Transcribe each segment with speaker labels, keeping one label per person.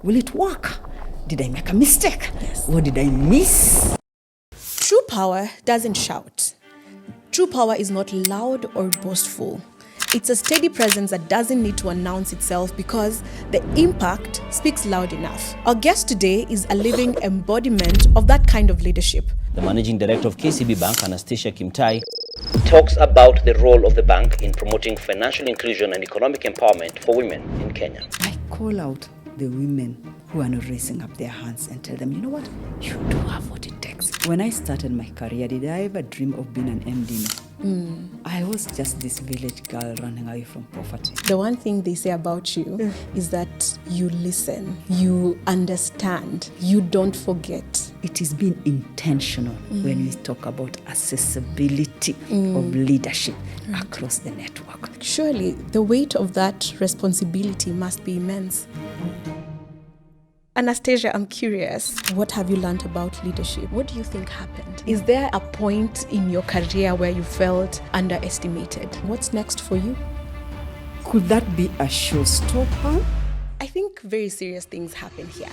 Speaker 1: will it work? Did I make a mistake?
Speaker 2: Yes.
Speaker 1: What did I miss?
Speaker 2: True power doesn't shout. True power is not loud or boastful. It's a steady presence that doesn't need to announce itself because the impact speaks loud enough. Our guest today is a living embodiment of that kind of leadership.
Speaker 3: The Managing Director of KCB Bank, Annastacia Kimtai, talks about the role of the bank in promoting financial inclusion and economic empowerment for women in Kenya.
Speaker 1: I call out the women who are not raising up their hands and tell them, you know what, you do have what it takes. When I started my career, did I ever dream of being an MD? I was just this village girl running away from poverty.
Speaker 2: The one thing they say about you is that you listen, you understand, you don't forget.
Speaker 1: It is being intentional when we talk about accessibility of leadership across the network.
Speaker 2: Surely the weight of that responsibility must be immense. Annastacia, I'm curious, what have you learned about leadership? What do you think happened? Is there a point in your career where you felt underestimated? What's next for you?
Speaker 1: Could that be a showstopper?
Speaker 2: I think very serious things happen here.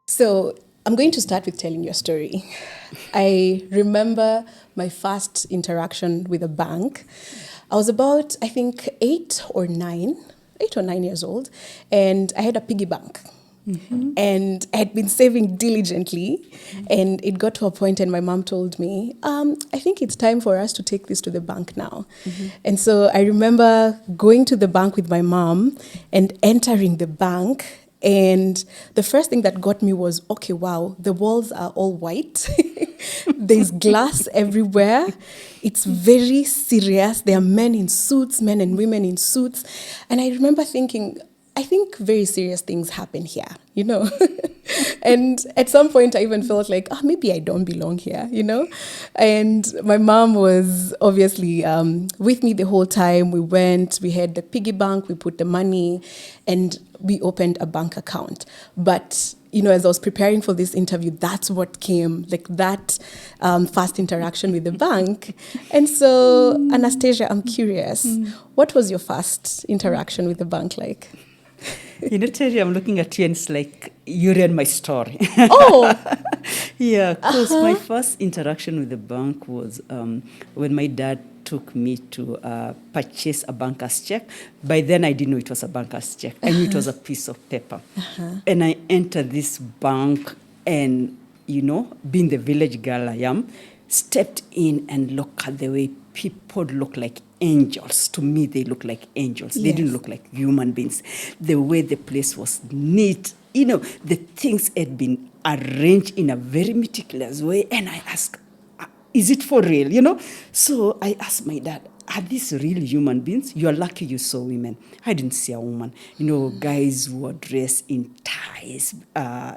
Speaker 2: So I'm going to start with telling you a story. I remember my first interaction with a bank. I was about, I think, 8 or 9 years old, and I had a piggy bank. And I had been saving diligently, and it got to a point and my mom told me, I think it's time for us to take this to the bank now. And so I remember going to the bank with my mom and entering the bank, and the first thing that got me was, okay, wow, the walls are all white. There's glass everywhere. It's very serious. There are men in suits, men and women in suits. And I remember thinking, I think very serious things happen here, you know. And at some point I even felt like, maybe I don't belong here, you know. And my mom was obviously with me the whole time. We went, we had the piggy bank, we put the money, and we opened a bank account. But, you know, as I was preparing for this interview, that's what came, like that first interaction with the bank. And so, Annastacia, I'm curious, what was your first interaction with the bank like?
Speaker 1: You know, Terry, I'm looking at you and it's like you read my story.
Speaker 2: Oh!
Speaker 1: Yeah, because my first interaction with the bank was when my dad took me to purchase a banker's check. By then, I didn't know it was a banker's check. I knew it was a piece of paper. And I entered this bank and, you know, being the village girl I am, stepped in and looked at the way people look like angels. To me, they look like angels. They didn't look like human beings. The way the place was neat, you know, the things had been arranged in a very meticulous way. And I asked, is it for real, you know? So I asked my dad, are these real human beings? You're lucky you saw women. I didn't see a woman. You know, guys were dressed in ties,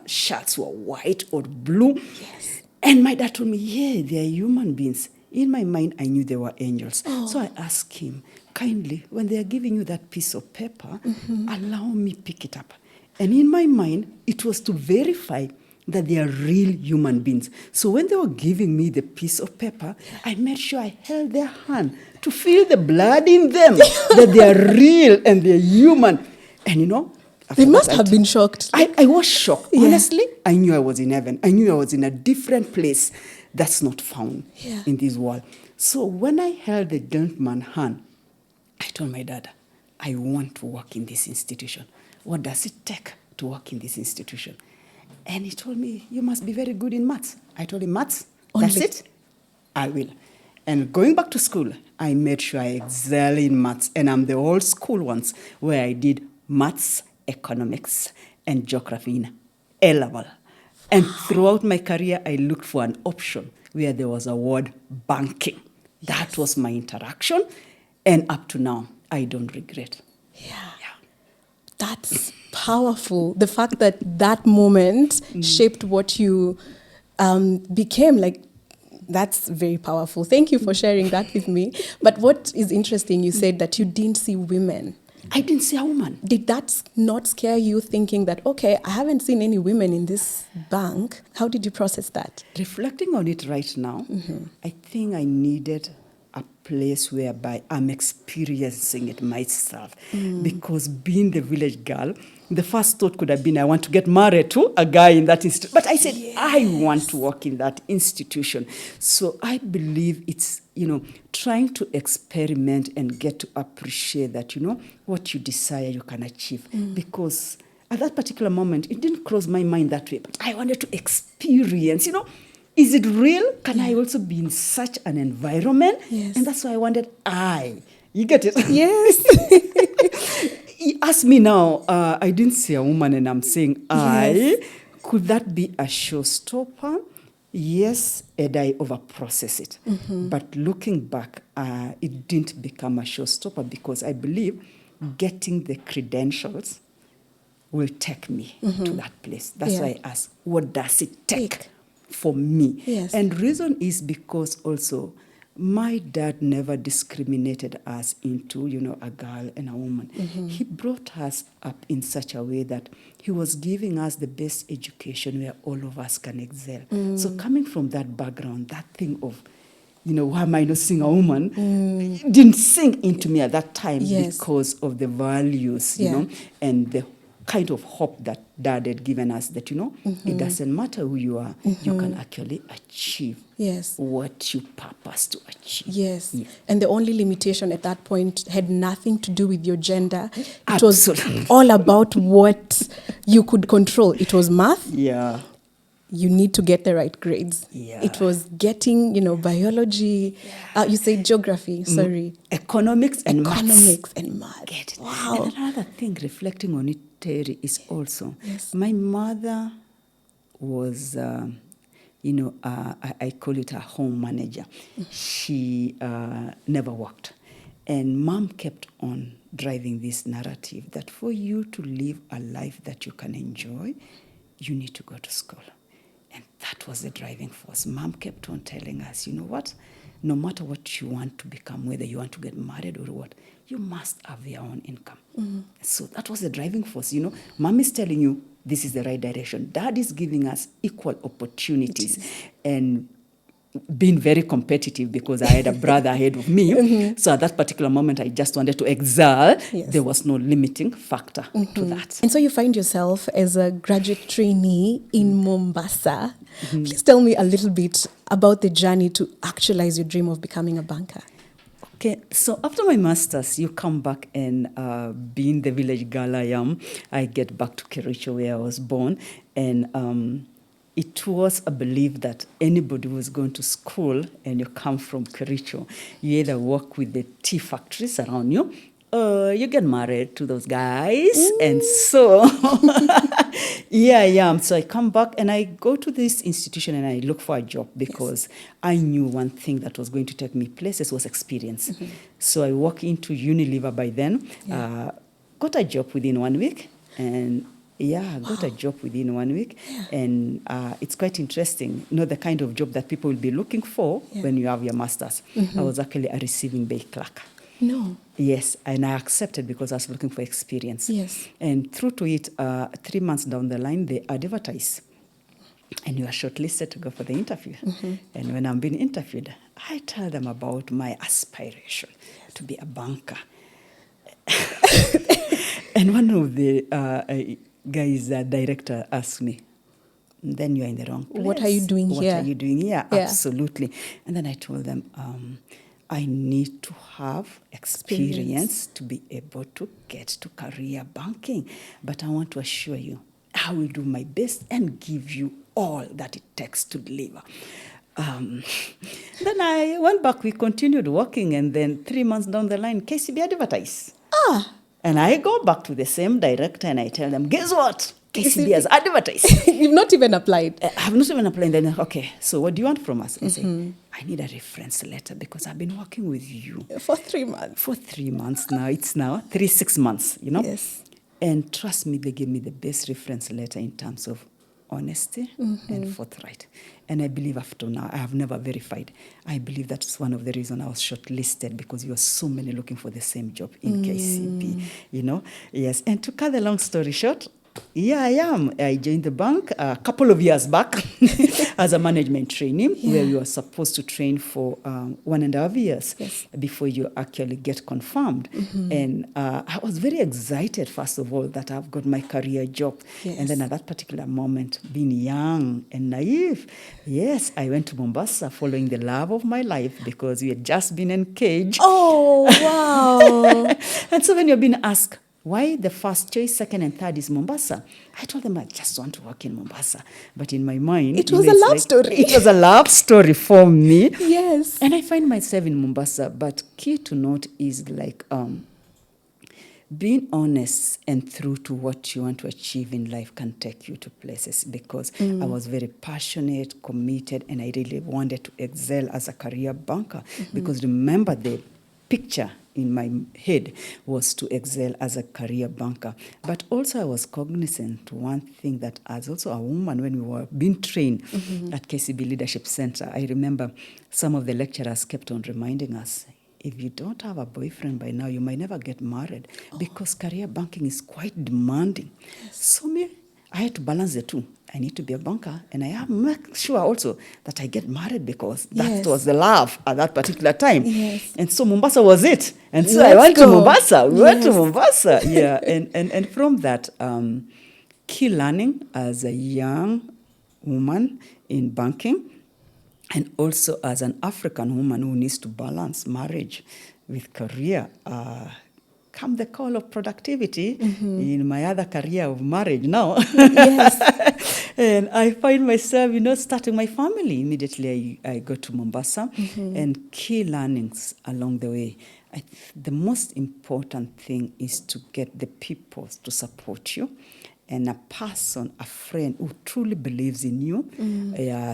Speaker 1: shirts were white or blue. Yes. And my dad told me, yeah, they're human beings. In my mind, I knew they were angels. So I asked him, kindly, when they are giving you that piece of paper, allow me pick it up. And in my mind, it was to verify that they are real human beings. So when they were giving me the piece of paper, I made sure I held their hand to feel the blood in them, that they are real and they're human. And you know,
Speaker 2: they must have been shocked.
Speaker 1: I was shocked. Honestly, I knew I was in heaven. I knew I was in a different place that's not found in this world. So when I held the gentleman's hand, I told my dad, I want to work in this institution. What does it take to work in this institution? And he told me, you must be very good in maths. I told him, maths? That's it? I will. And going back to school, I made sure I excel in maths. And I'm the old school ones where I did maths, economics, and geography in A-level. And throughout my career, I looked for an option where there was a word banking. That was my interaction. And up to now, I don't regret.
Speaker 2: Yeah. That's powerful. The fact that that moment shaped what you became, like, that's very powerful. Thank you for sharing that with me. But what is interesting, you said that you didn't see women.
Speaker 1: I didn't see a woman.
Speaker 2: Did that not scare you, thinking that, okay, I haven't seen any women in this bank? How did you process that?
Speaker 1: Reflecting on it right now, I think I needed a place whereby I'm experiencing it myself. Because being the village girl, the first thought could have been, I want to get married to a guy in that institution. But I said, I want to work in that institution. So I believe it's, trying to experiment and get to appreciate that, what you desire you can achieve. Because at that particular moment, it didn't cross my mind that way, but I wanted to experience, is it real? Can I also be in such an environment?
Speaker 2: Yes.
Speaker 1: And that's why I wanted you get it?
Speaker 2: Yes.
Speaker 1: You ask me now, I didn't say a woman and I'm saying
Speaker 2: Yes.
Speaker 1: Could that be a showstopper? Yes, and I overprocess it. But looking back, it didn't become a showstopper because I believe getting the credentials will take me to that place. That's why I asked, what does it take for me?
Speaker 2: Yes.
Speaker 1: And reason is because also my dad never discriminated us into, a girl and a woman. He brought us up in such a way that he was giving us the best education where all of us can excel. So coming from that background, that thing of, why am I not seeing a woman, didn't sink into me at that time because of the values, and the kind of hope that Dad had given us that, it doesn't matter who you are, you can actually achieve what you purpose to achieve.
Speaker 2: Yes.
Speaker 1: Yeah.
Speaker 2: And the only limitation at that point had nothing to do with your gender. It
Speaker 1: Absolutely.
Speaker 2: was all about what you could control. It was math.
Speaker 1: Yeah.
Speaker 2: You need to get the right grades.
Speaker 1: Yeah.
Speaker 2: It was getting, biology. You say geography, sorry.
Speaker 1: Economics and
Speaker 2: Economics and math.
Speaker 1: Get it.
Speaker 2: Wow.
Speaker 1: And another thing, reflecting on it, Terry, is also, my mother was, I call it a home manager. She never worked. And Mom kept on driving this narrative that for you to live a life that you can enjoy, you need to go to school. And that was the driving force. Mom kept on telling us, you know what? No matter what you want to become, whether you want to get married or what, you must have your own income. So that was the driving force. Mom is telling you this is the right direction. Dad is giving us equal opportunities and being very competitive because I had a brother ahead of me. So at that particular moment, I just wanted to excel. There was no limiting factor to that.
Speaker 2: And so you find yourself as a graduate trainee in Mombasa. Please tell me a little bit about the journey to actualize your dream of becoming a banker.
Speaker 1: Okay, so after my master's, you come back and being the village girl I am, I get back to Kericho where I was born. And it was a belief that anybody who was going to school and you come from Kericho, you either work with the tea factories around you, or you get married to those guys. Ooh. And so, So I come back and I go to this institution and I look for a job because I knew one thing that was going to take me places was experience. So I walk into Unilever by then, got a job within 1 week, and got a job within 1 week. And it's quite interesting, the kind of job that people will be looking for when you have your master's. I was actually a receiving bay clerk.
Speaker 2: No.
Speaker 1: Yes, and I accepted because I was looking for experience.
Speaker 2: Yes.
Speaker 1: And through to it, 3 months down the line, they advertise. And you are shortlisted to go for the interview. And when I'm being interviewed, I tell them about my aspiration to be a banker. And one of the guys, director, asked me, then you're in the wrong place.
Speaker 2: What are you doing here?
Speaker 1: What are you doing here? Absolutely. And then I told them, I need to have experience to be able to get to career banking. But I want to assure you, I will do my best and give you all that it takes to deliver. Then I went back, we continued working, and then 3 months down the line, KCB advertised. And I go back to the same director and I tell them, guess what? KCB has advertised.
Speaker 2: You've not even applied.
Speaker 1: I have not even applied. Then, okay, so what do you want from us? I say, I need a reference letter because I've been working with you.
Speaker 2: For 3 months.
Speaker 1: For 3 months now. It's now 6 months,
Speaker 2: Yes.
Speaker 1: And trust me, they gave me the best reference letter in terms of honesty and forthright. And I believe after now, I have never verified. I believe that's one of the reasons I was shortlisted because you are so many looking for the same job in KCB, Yes. And to cut the long story short, Yeah, I am. I joined the bank a couple of years back as a management trainee, where you are supposed to train for 1.5 years before you actually get confirmed. And I was very excited, first of all, that I've got my career job. And then at that particular moment, being young and naive, yes, I went to Mombasa following the love of my life because we had just been engaged.
Speaker 2: Oh, wow.
Speaker 1: And so when you're being asked, why the first choice, second and third is Mombasa? I told them I just want to work in Mombasa. But in my mind,
Speaker 2: it was a love story.
Speaker 1: It was a love story for me.
Speaker 2: Yes.
Speaker 1: And I find myself in Mombasa. But key to note is like being honest and true to what you want to achieve in life can take you to places, because I was very passionate, committed, and I really wanted to excel as a career banker. Because remember, the picture in my head was to excel as a career banker. But also I was cognizant to one thing, that as also a woman, when we were being trained at KCB Leadership Center, I remember some of the lecturers kept on reminding us, if you don't have a boyfriend by now, you might never get married, because career banking is quite demanding. So I had to balance the two. I need to be a banker, and I have to make sure also that I get married, because that was the love at that particular time. And so Mombasa was it. And so I went to Mombasa. We went to Mombasa. Yeah. And from that, key learning as a young woman in banking, and also as an African woman who needs to balance marriage with career, come the call of productivity in my other career of marriage now. And I find myself, starting my family. Immediately I go to Mombasa, and key learnings along the way. The most important thing is to get the people to support you, and a person, a friend who truly believes in you,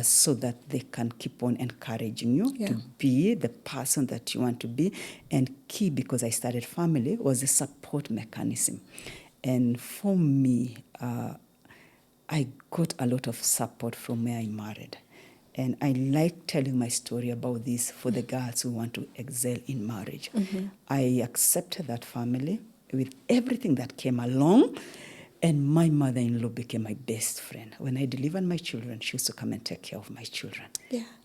Speaker 1: so that they can keep on encouraging you to be the person that you want to be. And key, because I started family, was the support mechanism. And for me, I got a lot of support from where I married. And I like telling my story about this for the girls who want to excel in marriage. I accepted that family with everything that came along. And my mother-in-law became my best friend. When I delivered my children, she used to come and take care of my children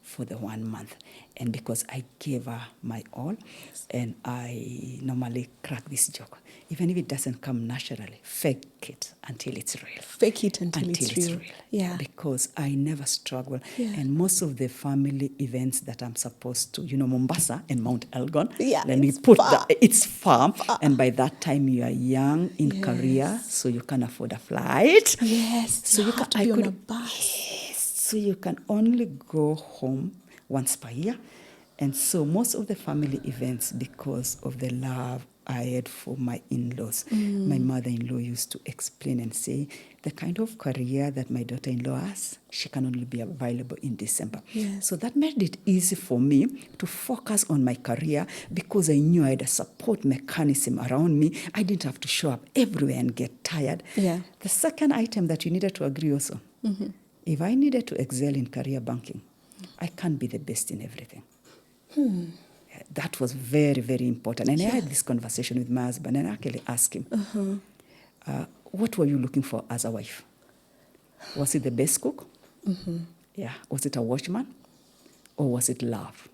Speaker 1: for the 1 month. And because I gave her my all, and I normally crack this joke, even if it doesn't come naturally, fake it until it's real.
Speaker 2: Fake it until it's real. Yeah.
Speaker 1: Because I never struggle. And most of the family events that I'm supposed to, Mombasa and Mount Elgon, let me put that, it's far. And by that time you are young in career, so you can afford a flight.
Speaker 2: So you have to be on a bus.
Speaker 1: So you can only go home once per year. And so most of the family events, because of the love I had for my in-laws, my mother-in-law used to explain and say, the kind of career that my daughter-in-law has, she can only be available in December. So that made it easy for me to focus on my career, because I knew I had a support mechanism around me. I didn't have to show up everywhere and get tired. The second item that you needed to agree also, if I needed to excel in career banking, I can't be the best in everything. That was very, very important. And I had this conversation with my husband, and I actually asked him, what were you looking for as a wife? Was it the best cook? Was it a watchman? Or was it love?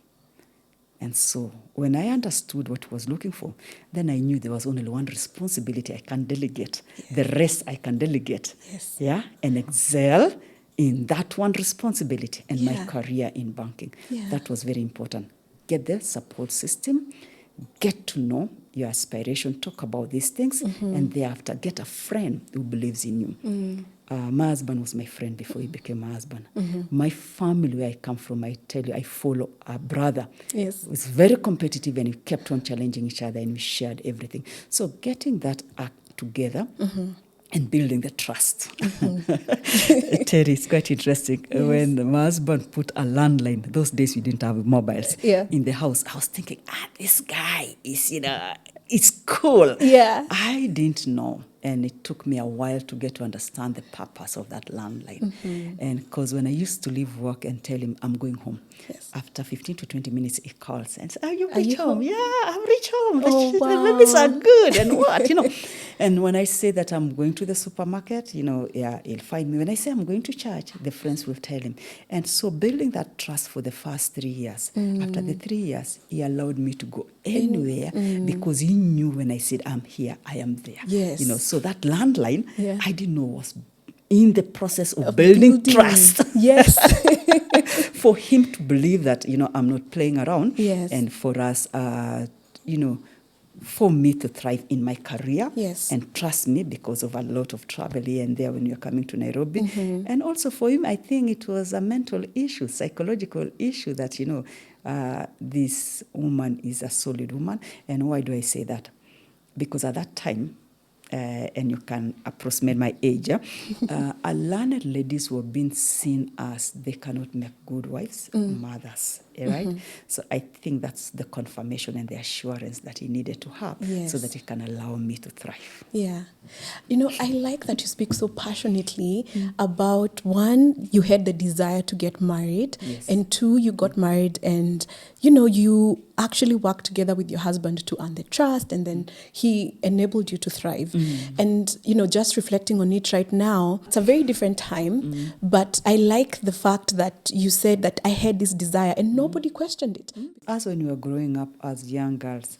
Speaker 1: And so when I understood what I was looking for, then I knew there was only one responsibility I can delegate. The rest I can delegate. And excel in that one responsibility and my career in banking. That was very important. Get the support system, get to know your aspiration, talk about these things, and thereafter get a friend who believes in you. My husband was my friend before he became my husband. My family, where I come from, I tell you, I follow a brother. It was very competitive, and we kept on challenging each other, and we shared everything. So getting that act together and building the trust. Terry, it's quite interesting. When my husband put a landline, those days we didn't have mobiles, in the house, I was thinking, this guy is, it's cool. I didn't know. And it took me a while to get to understand the purpose of that landline. And because when I used to leave work and tell him I'm going home, after 15 to 20 minutes, he calls and says, are you reached home? Yeah, I'm reached home. The babies are good and what, And when I say that I'm going to the supermarket, yeah, he'll find me. When I say I'm going to church, the friends will tell him. And so building that trust for the first 3 years. After the 3 years, he allowed me to go anywhere because he knew when I said I'm here, I am there.
Speaker 2: Yes.
Speaker 1: So that landline,
Speaker 2: Yeah.
Speaker 1: I didn't know was in the process of building trust.
Speaker 2: Yes.
Speaker 1: For him to believe that, I'm not playing around.
Speaker 2: Yes.
Speaker 1: And for us, for me to thrive in my career.
Speaker 2: Yes.
Speaker 1: And trust me because of a lot of travel here and there when you're coming to Nairobi. And also for him, I think it was a mental issue, psychological issue that, this woman is a solid woman. And why do I say that? Because at that time, and you can approximate my age, a learned ladies who have been seen as they cannot make good wives, mothers, right? So I think that's the confirmation and the assurance that he needed to have so that he can allow me to thrive.
Speaker 2: Yeah. I like that you speak so passionately about, one, you had the desire to get married, and two, you got married and, you actually worked together with your husband to earn the trust, and then he enabled you to thrive. And, just reflecting on it right now, it's a very different time, but I like the fact that you said that I had this desire and nobody questioned it.
Speaker 1: As when we were growing up as young girls,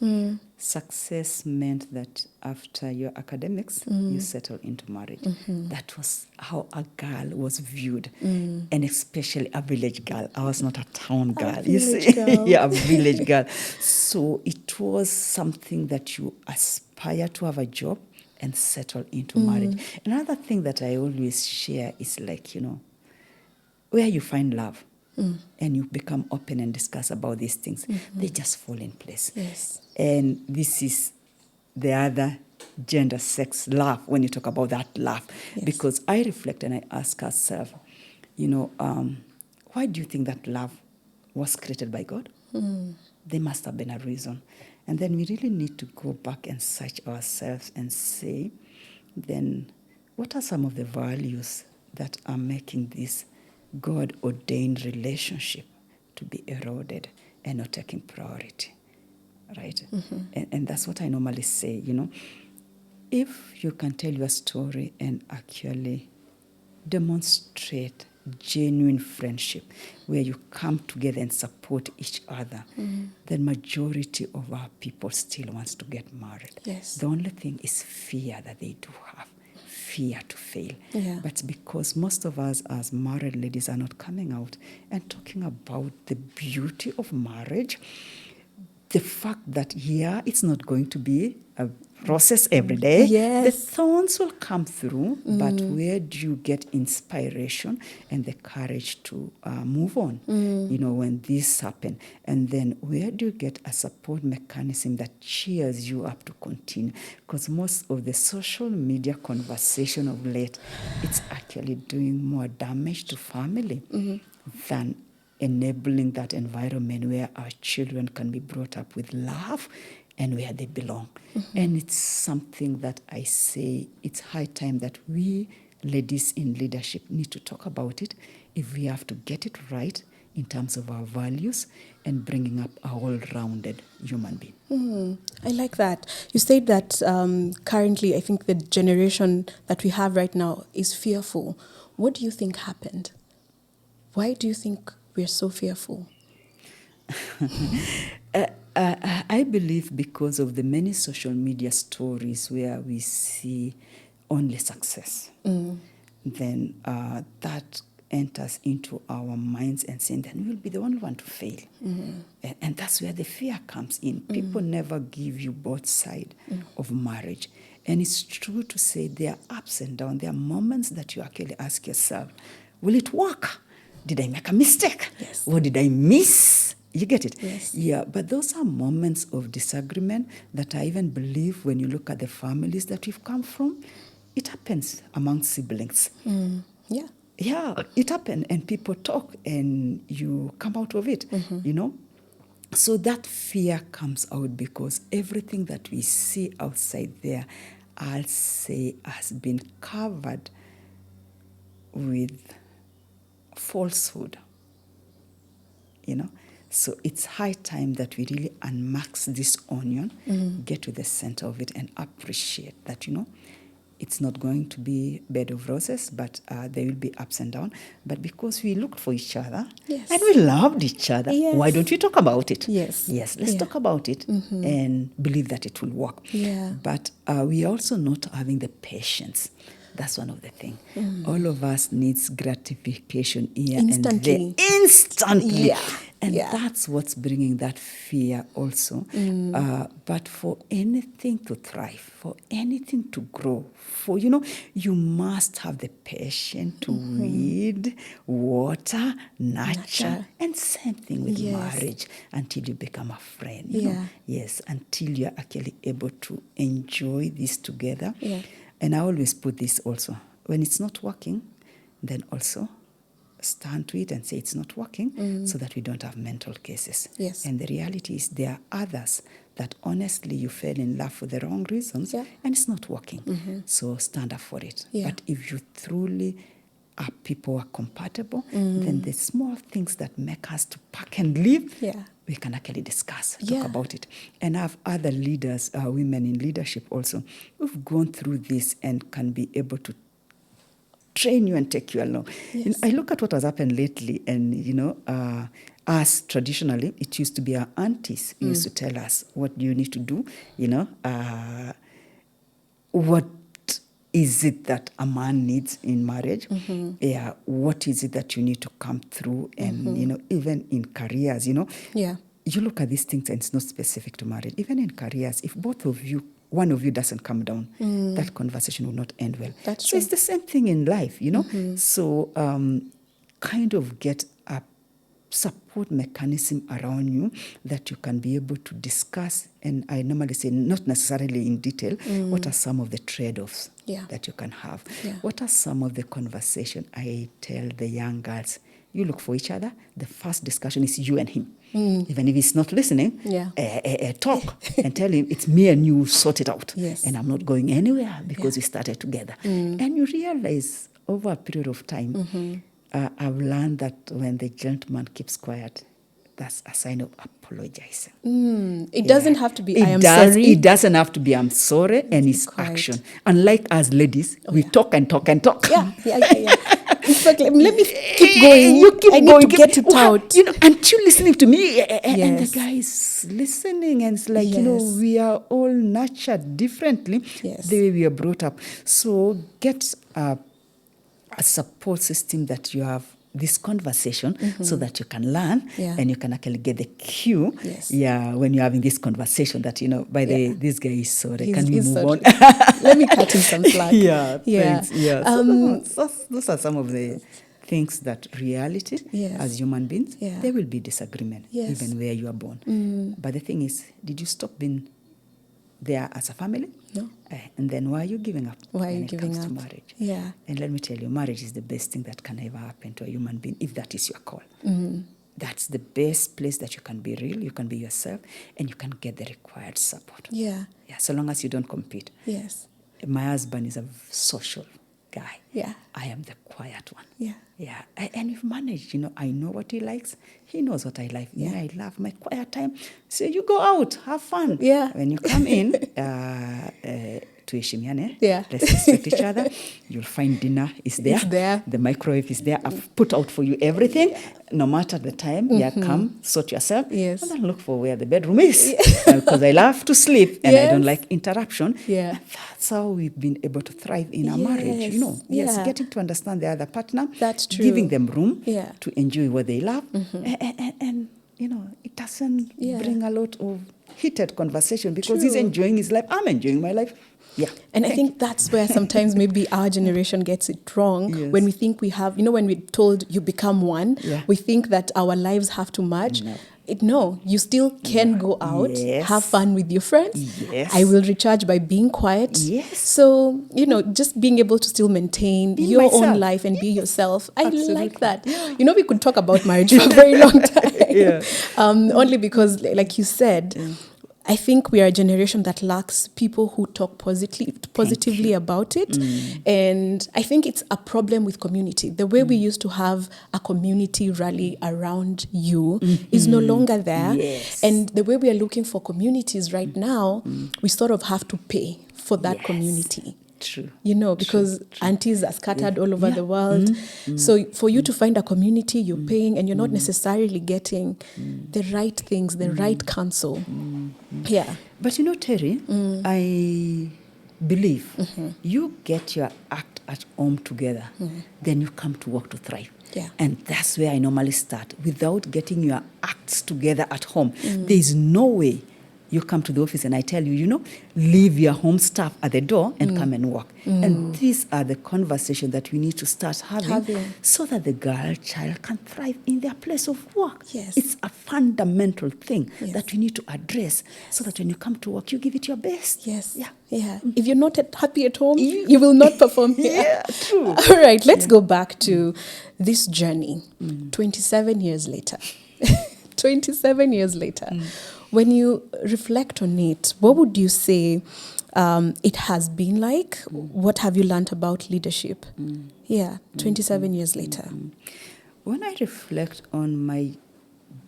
Speaker 1: success meant that after your academics, you settle into marriage. That was how a girl was viewed, and especially a village girl. I was not a town girl, you see. Yeah, a village girl. So it was something that you aspire to have a job and settle into marriage. Another thing that I always share is like, where you find love and you become open and discuss about these things, they just fall in place.
Speaker 2: Yes.
Speaker 1: And this is the other gender, sex, love, when you talk about that love.
Speaker 2: Yes.
Speaker 1: Because I reflect and I ask ourselves, why do you think that love was created by God? There must have been a reason. And then we really need to go back and search ourselves and say, then what are some of the values that are making this God-ordained relationship to be eroded and not taking priority, right? And that's what I normally say, if you can tell your story and actually demonstrate genuine friendship where you come together and support each other, the majority of our people still wants to get married.
Speaker 2: Yes.
Speaker 1: The only thing is fear that they do have, fear to fail.
Speaker 2: Yeah.
Speaker 1: But because most of us as married ladies are not coming out and talking about the beauty of marriage, the fact that, it's not going to be a process every day.
Speaker 2: Yes.
Speaker 1: The thorns will come through, but where do you get inspiration and the courage to move on, when this happen? And then where do you get a support mechanism that cheers you up to continue? Because most of the social media conversation of late, it's actually doing more damage to family than enabling that environment where our children can be brought up with love and where they belong. And it's something that I say it's high time that we ladies in leadership need to talk about it if we have to get it right in terms of our values and bringing up a well-rounded human being.
Speaker 2: I like that. You said that currently, I think the generation that we have right now is fearful. What do you think happened? Why do you think we're so fearful?
Speaker 1: I believe because of the many social media stories where we see only success, then that enters into our minds and saying, then we'll be the only one to fail. And that's where the fear comes in. People never give you both sides of marriage. And it's true to say there are ups and downs. There are moments that you actually ask yourself, will it work? Did I make a mistake?
Speaker 2: Yes.
Speaker 1: What did I miss? You get it?
Speaker 2: Yes.
Speaker 1: Yeah, but those are moments of disagreement that I even believe when you look at the families that we've come from, it happens among siblings.
Speaker 2: Yeah.
Speaker 1: Yeah, it happens, and people talk, and you come out of it, So that fear comes out because everything that we see outside there, I'll say, has been covered with falsehood. So it's high time that we really unmax this onion, get to the center of it, and appreciate that, it's not going to be bed of roses, but there will be ups and downs. But because we looked for each other
Speaker 2: Yes.
Speaker 1: and we loved each other,
Speaker 2: Yes.
Speaker 1: why don't we talk about it?
Speaker 2: Yes.
Speaker 1: Yes, let's talk about it and believe that it will work.
Speaker 2: Yeah.
Speaker 1: But we are also not having the patience. That's one of the things. All of us needs gratification here
Speaker 2: Instantly.
Speaker 1: and there. Instantly.
Speaker 2: Yeah.
Speaker 1: And
Speaker 2: Yeah.
Speaker 1: that's what's bringing that fear also. But for anything to thrive, for anything to grow, you must have the patience to weed, water, nurture, and same thing with
Speaker 2: Yes.
Speaker 1: marriage until you become a friend.
Speaker 2: Yeah.
Speaker 1: Yes, until you're actually able to enjoy this together.
Speaker 2: Yeah.
Speaker 1: And I always put this also. When it's not working, then also stand to it and say it's not working so that we don't have mental cases.
Speaker 2: Yes.
Speaker 1: And the reality is there are others that honestly you fell in love for the wrong reasons and it's not working. So stand up for it.
Speaker 2: Yeah.
Speaker 1: But if you truly are people who are compatible, then the small things that make us to pack and leave, we can actually discuss, talk about it. And I have other leaders, women in leadership also, who've gone through this and can be able to train you and take you along.
Speaker 2: Yes.
Speaker 1: I look at what has happened lately, and us traditionally, it used to be our aunties who used to tell us what do you need to do, what is it that a man needs in marriage? Yeah, what is it that you need to come through? And even in careers,
Speaker 2: Yeah.
Speaker 1: you look at these things and it's not specific to marriage. Even in careers, if one of you doesn't come down, that conversation will not end well.
Speaker 2: That's
Speaker 1: so
Speaker 2: true.
Speaker 1: it's the same thing in life, So kind of get a support mechanism around you that you can be able to discuss. And I normally say, not necessarily in detail, what are some of the trade-offs that you can have?
Speaker 2: Yeah.
Speaker 1: What are some of the conversation I tell the young girls? You look for each other. The first discussion is you and him. Even if he's not listening, talk and tell him it's me and you sort it out.
Speaker 2: Yes.
Speaker 1: And I'm not going anywhere because we started together. And you realize over a period of time, I've learned that when the gentleman keeps quiet, that's a sign of apologizing.
Speaker 2: It doesn't have to be, I am sorry.
Speaker 1: It doesn't have to be, I'm sorry, and it's
Speaker 2: Quiet.
Speaker 1: action. Unlike us ladies, we talk and talk and talk.
Speaker 2: Yeah. In fact, let me keep going.
Speaker 1: You keep
Speaker 2: I
Speaker 1: going.
Speaker 2: need to get it out.
Speaker 1: Until listening to me. And the
Speaker 2: Yes.
Speaker 1: guy is listening. And it's like,
Speaker 2: Yes.
Speaker 1: we are all nurtured differently
Speaker 2: Yes.
Speaker 1: the way we are brought up. So get a support system that you have this conversation so that you can learn and you can actually get the cue.
Speaker 2: Yes.
Speaker 1: Yeah, when you're having this conversation that, by the way, this guy is sorry. Can we
Speaker 2: He's
Speaker 1: move
Speaker 2: sorry.
Speaker 1: on?
Speaker 2: Let me cut him some slack.
Speaker 1: Thanks. Yeah. So those are some of the things that reality as human beings, there will be disagreement even where you are born. But the thing is, did you stop being there as a family?
Speaker 2: No.
Speaker 1: And then why are you giving up
Speaker 2: When
Speaker 1: it comes to marriage?
Speaker 2: Yeah.
Speaker 1: And let me tell you, marriage is the best thing that can ever happen to a human being if that is your call. That's the best place that you can be real, you can be yourself, and you can get the required support.
Speaker 2: Yeah.
Speaker 1: Yeah, so long as you don't compete.
Speaker 2: Yes.
Speaker 1: My husband is a social guy.
Speaker 2: Yeah.
Speaker 1: I am the quiet one.
Speaker 2: Yeah.
Speaker 1: Yeah. And we've managed, I know what he likes. He knows what I like.
Speaker 2: Yeah.
Speaker 1: I love my quiet time. So you go out, have fun.
Speaker 2: Yeah.
Speaker 1: When you come in, tuheshimiane.
Speaker 2: Yeah.
Speaker 1: Let's respect each other. You'll find dinner is there.
Speaker 2: It's there.
Speaker 1: The microwave is there. I've put out for you everything. No matter the time, come, sort yourself.
Speaker 2: Yes.
Speaker 1: And then look for where the bedroom is. Because I love to sleep and I don't like interruption.
Speaker 2: Yeah.
Speaker 1: And that's how we've been able to thrive in our marriage,
Speaker 2: Yes.
Speaker 1: Yes, getting to understand the other partner.
Speaker 2: That's true.
Speaker 1: Giving them room
Speaker 2: Yeah.
Speaker 1: to enjoy what they love. And it doesn't bring a lot of heated conversation because he's
Speaker 2: True.
Speaker 1: enjoying his life. I'm enjoying my life. Yeah.
Speaker 2: And I think that's where sometimes maybe our generation gets it wrong.
Speaker 1: Yes.
Speaker 2: When we think we have, when we're told you become one, we think that our lives have to match. No, you still can go out,
Speaker 1: Yes.
Speaker 2: have fun with your friends.
Speaker 1: Yes.
Speaker 2: I will recharge by being quiet.
Speaker 1: Yes.
Speaker 2: So, just being able to still maintain
Speaker 1: Be
Speaker 2: your
Speaker 1: myself.
Speaker 2: own life and be yourself. I
Speaker 1: Absolutely.
Speaker 2: like that. We could talk about marriage for a very long time.
Speaker 1: Yeah.
Speaker 2: Only because, like you said, I think we are a generation that lacks people who talk positively about it. And I think it's a problem with community. The way we used to have a community rally around you is no longer there.
Speaker 1: Yes.
Speaker 2: And the way we are looking for communities right now, we sort of have to pay for that
Speaker 1: Yes.
Speaker 2: community.
Speaker 1: True.
Speaker 2: You know, because aunties are scattered all over
Speaker 1: Yeah.
Speaker 2: the world. So for you to find a community, you're paying and you're not necessarily getting the right things, the right counsel. Yeah.
Speaker 1: But you know, Terry, I believe you get your act at home together, then you come to work to thrive.
Speaker 2: Yeah.
Speaker 1: And that's where I normally start. Without getting your acts together at home, there is no way you come to the office and I tell you, you know, leave your home stuff at the door and come and work. And these are the conversations that we need to start having so that the girl child can thrive in their place of work.
Speaker 2: Yes.
Speaker 1: It's a fundamental thing
Speaker 2: Yes.
Speaker 1: that we need to address so that when you come to work, you give it your best.
Speaker 2: Yes.
Speaker 1: Yeah.
Speaker 2: Yeah. If you're not happy at home, you will not perform here.
Speaker 1: Yeah, true.
Speaker 2: All right, let's go back to this journey 27 years later. 27 years later. When you reflect on it, what would you say it has been like? What have you learned about leadership? Yeah, 27 years later.
Speaker 1: When I reflect on my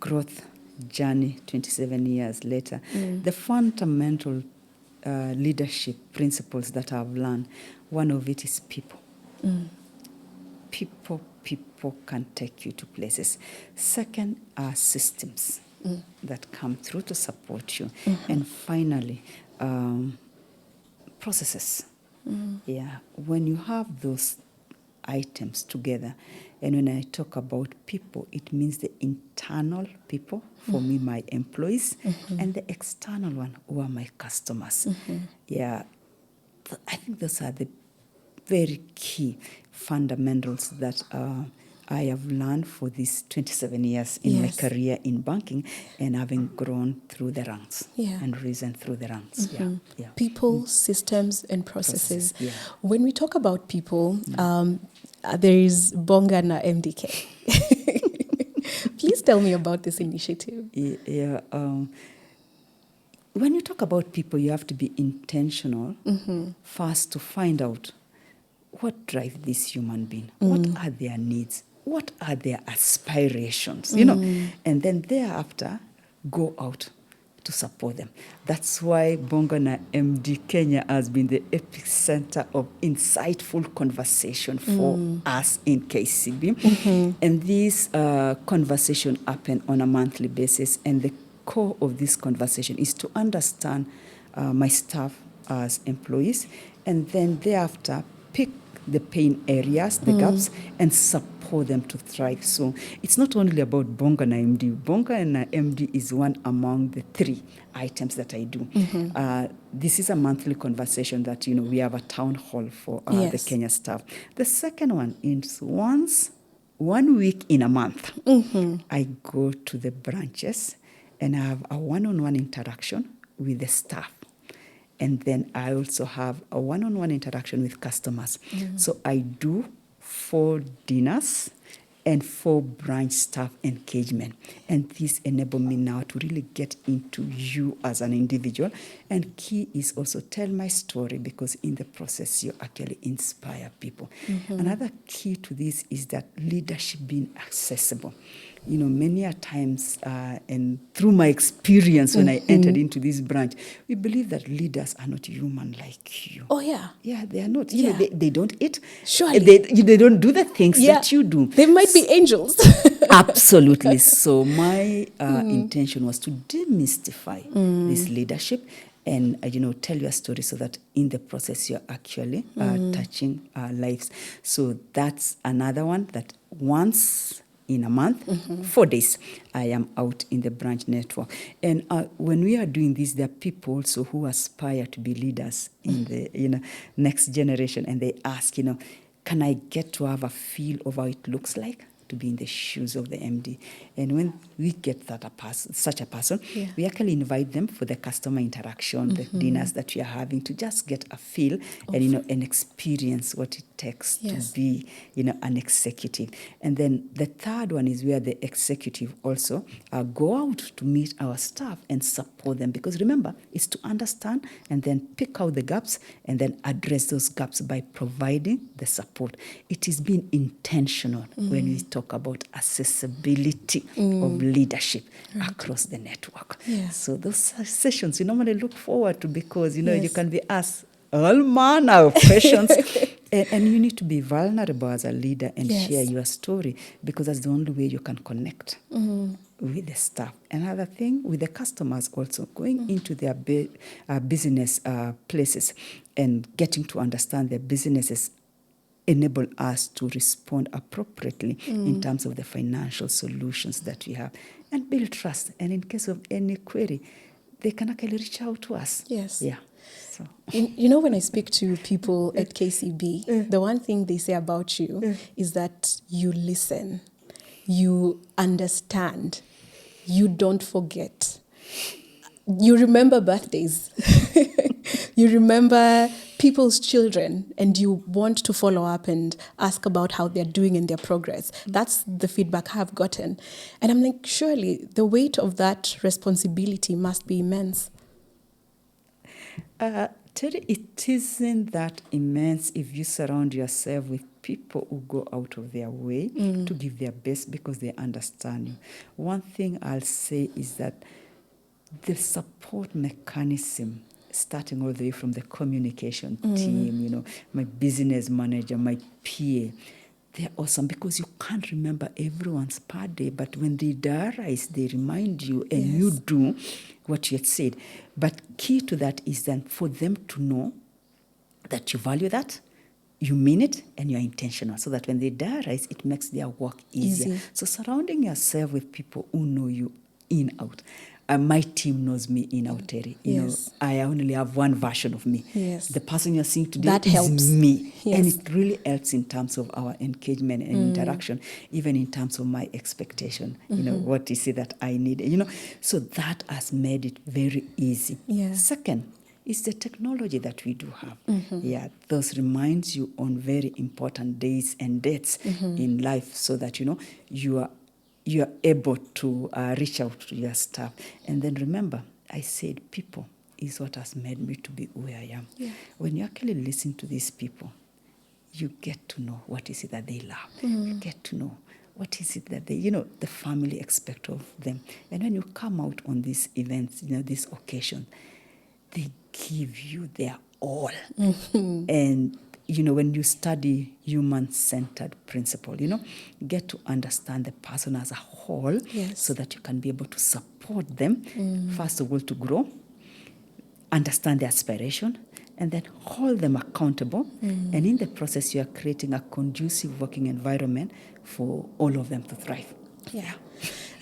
Speaker 1: growth journey 27 years later, the fundamental leadership principles that I've learned, one of it is people. People can take you to places. Second are systems that come through to support you. And finally, processes. Yeah, when you have those items together, and when I talk about people, it means the internal people, for me, my employees, and the external one, who are my customers. Yeah, I think those are the very key fundamentals that I have learned for these 27 years in my career in banking and having grown through the ranks and risen through the ranks. Yeah.
Speaker 2: People, systems, and processes.
Speaker 1: Yeah.
Speaker 2: When we talk about people, there is Bonga na MDK. Please tell me about this initiative.
Speaker 1: Yeah. When you talk about people, you have to be intentional first to find out what drives this human being, what are their needs, what are their aspirations, you know, and then thereafter go out to support them. That's why Bongana MD Kenya has been the epicenter of insightful conversation for us in KCB. And these conversations happen on a monthly basis, and the core of this conversation is to understand my staff as employees, and then thereafter pick the pain areas, the gaps, and support them to thrive. So it's not only about Bonga na MD. Bonga na MD is one among the 3 items that I do. This is a monthly conversation that, you know, we have a town hall for the Kenya staff. The second one is one week in a month, I go to the branches and I have a one-on-one interaction with the staff. And then I also have a one-on-one interaction with customers. So I do 4 dinners and 4 branch staff engagement. And this enables me now to really get into you as an individual. And key is also tell my story, because in the process, you actually inspire people. Another key to this is that leadership being accessible. You know, many a times, and through my experience when I entered into this branch, we believe that leaders are not human like you.
Speaker 2: Oh, yeah.
Speaker 1: Yeah, they are not. You know, they don't eat.
Speaker 2: Surely.
Speaker 1: They don't do the things that you do.
Speaker 2: They might be angels.
Speaker 1: Absolutely. So my intention was to demystify this leadership and, you know, tell your story so that in the process you're actually touching lives. So that's another one that once in a month, 4 days, I am out in the branch network. And when we are doing this, there are people also who aspire to be leaders in the next generation, and they ask, can I get to have a feel of how it looks like to be in the shoes of the MD? And when we get such a person, we actually invite them for the customer interaction, the dinners that we are having, to just get a feel and and experience what it takes
Speaker 2: Yes.
Speaker 1: to be, an executive. And then the third one is where the executive also go out to meet our staff and support them. Because remember, it's to understand and then pick out the gaps and then address those gaps by providing the support. It is being intentional when we talk about accessibility of leadership across the network.
Speaker 2: Yeah.
Speaker 1: So those sessions you normally look forward to because, you
Speaker 2: Yes.
Speaker 1: can be asked all manner of questions. And you need to be vulnerable as a leader and
Speaker 2: Yes.
Speaker 1: share your story because that's the only way you can connect with the staff. Another thing, with the customers also, going into their business places and getting to understand their businesses enable us to respond appropriately in terms of the financial solutions that we have and build trust. And in case of any query, they can actually reach out to us.
Speaker 2: Yes.
Speaker 1: Yeah. So.
Speaker 2: When I speak to people at KCB, the one thing they say about you is that you listen, you understand, you don't forget. You remember birthdays. You remember people's children, and you want to follow up and ask about how they're doing in their progress. That's the feedback I've gotten. And I'm like, surely the weight of that responsibility must be immense.
Speaker 1: Terry, it isn't that immense if you surround yourself with people who go out of their way to give their best because they understand you. One thing I'll say is that the support mechanism, starting all the way from the communication team, my business manager, my PA, they're awesome because you can't remember everyone's birthday, but when they diarize, they remind you and you do what you had said. But key to that is then for them to know that you value that, you mean it, and you're intentional, so that when they diarize, it makes their work easier. So surrounding yourself with people who know you in out. My team knows me in out, Terry. You know, I only have one version of me.
Speaker 2: Yes.
Speaker 1: The person you're seeing today
Speaker 2: That
Speaker 1: is
Speaker 2: helps.
Speaker 1: me.
Speaker 2: Yes.
Speaker 1: And it really helps in terms of our engagement and interaction, even in terms of my expectation, what is it that I need, So that has made it very easy.
Speaker 2: Yeah.
Speaker 1: Second, is the technology that we do have. Yeah, those reminds you on very important days and dates in life so that, you are able to reach out to your staff. And then remember, I said people is what has made me to be who I am.
Speaker 2: Yeah.
Speaker 1: When you actually listen to these people, you get to know what is it that they love. You get to know what is it that they, the family expect of them. And when you come out on these events, these occasions, they give you their all. And when you study human-centered principle, get to understand the person as a whole so that you can be able to support them, first of all, to grow, understand their aspiration, and then hold them accountable. And in the process, you are creating a conducive working environment for all of them to thrive.
Speaker 2: Yeah.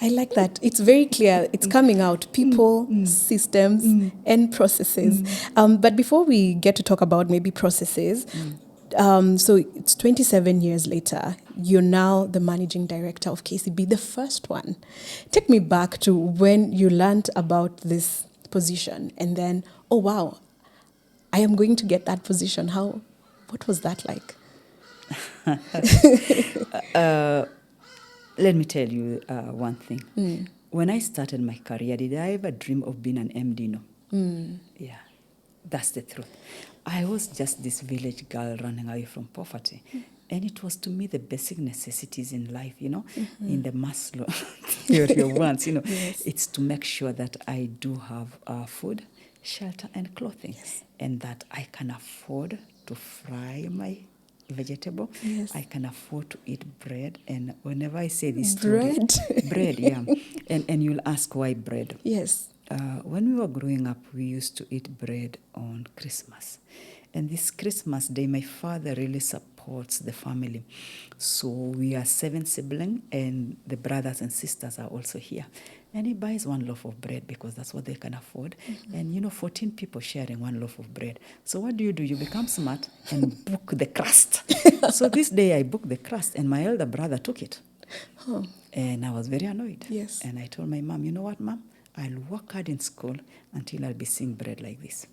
Speaker 2: I like that. It's very clear. It's coming out. People, systems, and processes. But before we get to talk about maybe processes, so it's 27 years later. You're now the managing director of KCB, the first one. Take me back to when you learned about this position and then, oh, wow, I am going to get that position. What was that like?
Speaker 1: Let me tell you one thing. When I started my career, did I ever dream of being an MD? No. Yeah, that's the truth. I was just this village girl running away from poverty. And it was to me the basic necessities in life, in the Maslow theory of wants, it's to make sure that I do have food, shelter, and clothing, and that I can afford to fry my vegetable. I can afford to eat bread. And whenever I say this
Speaker 2: bread,
Speaker 1: yeah. And you'll ask why bread.
Speaker 2: Yes.
Speaker 1: When we were growing up, we used to eat bread on Christmas. And this Christmas day, my father really supports the family. So we are 7 siblings, and the brothers and sisters are also here. And he buys 1 loaf of bread because that's what they can afford. And 14 people sharing 1 loaf of bread. So what do? You become smart and book the crust. So this day I booked the crust, and my elder brother took it. And I was very annoyed.
Speaker 2: Yes.
Speaker 1: And I told my mom, you know what, Mom? I'll work hard in school until I'll be seeing bread like this.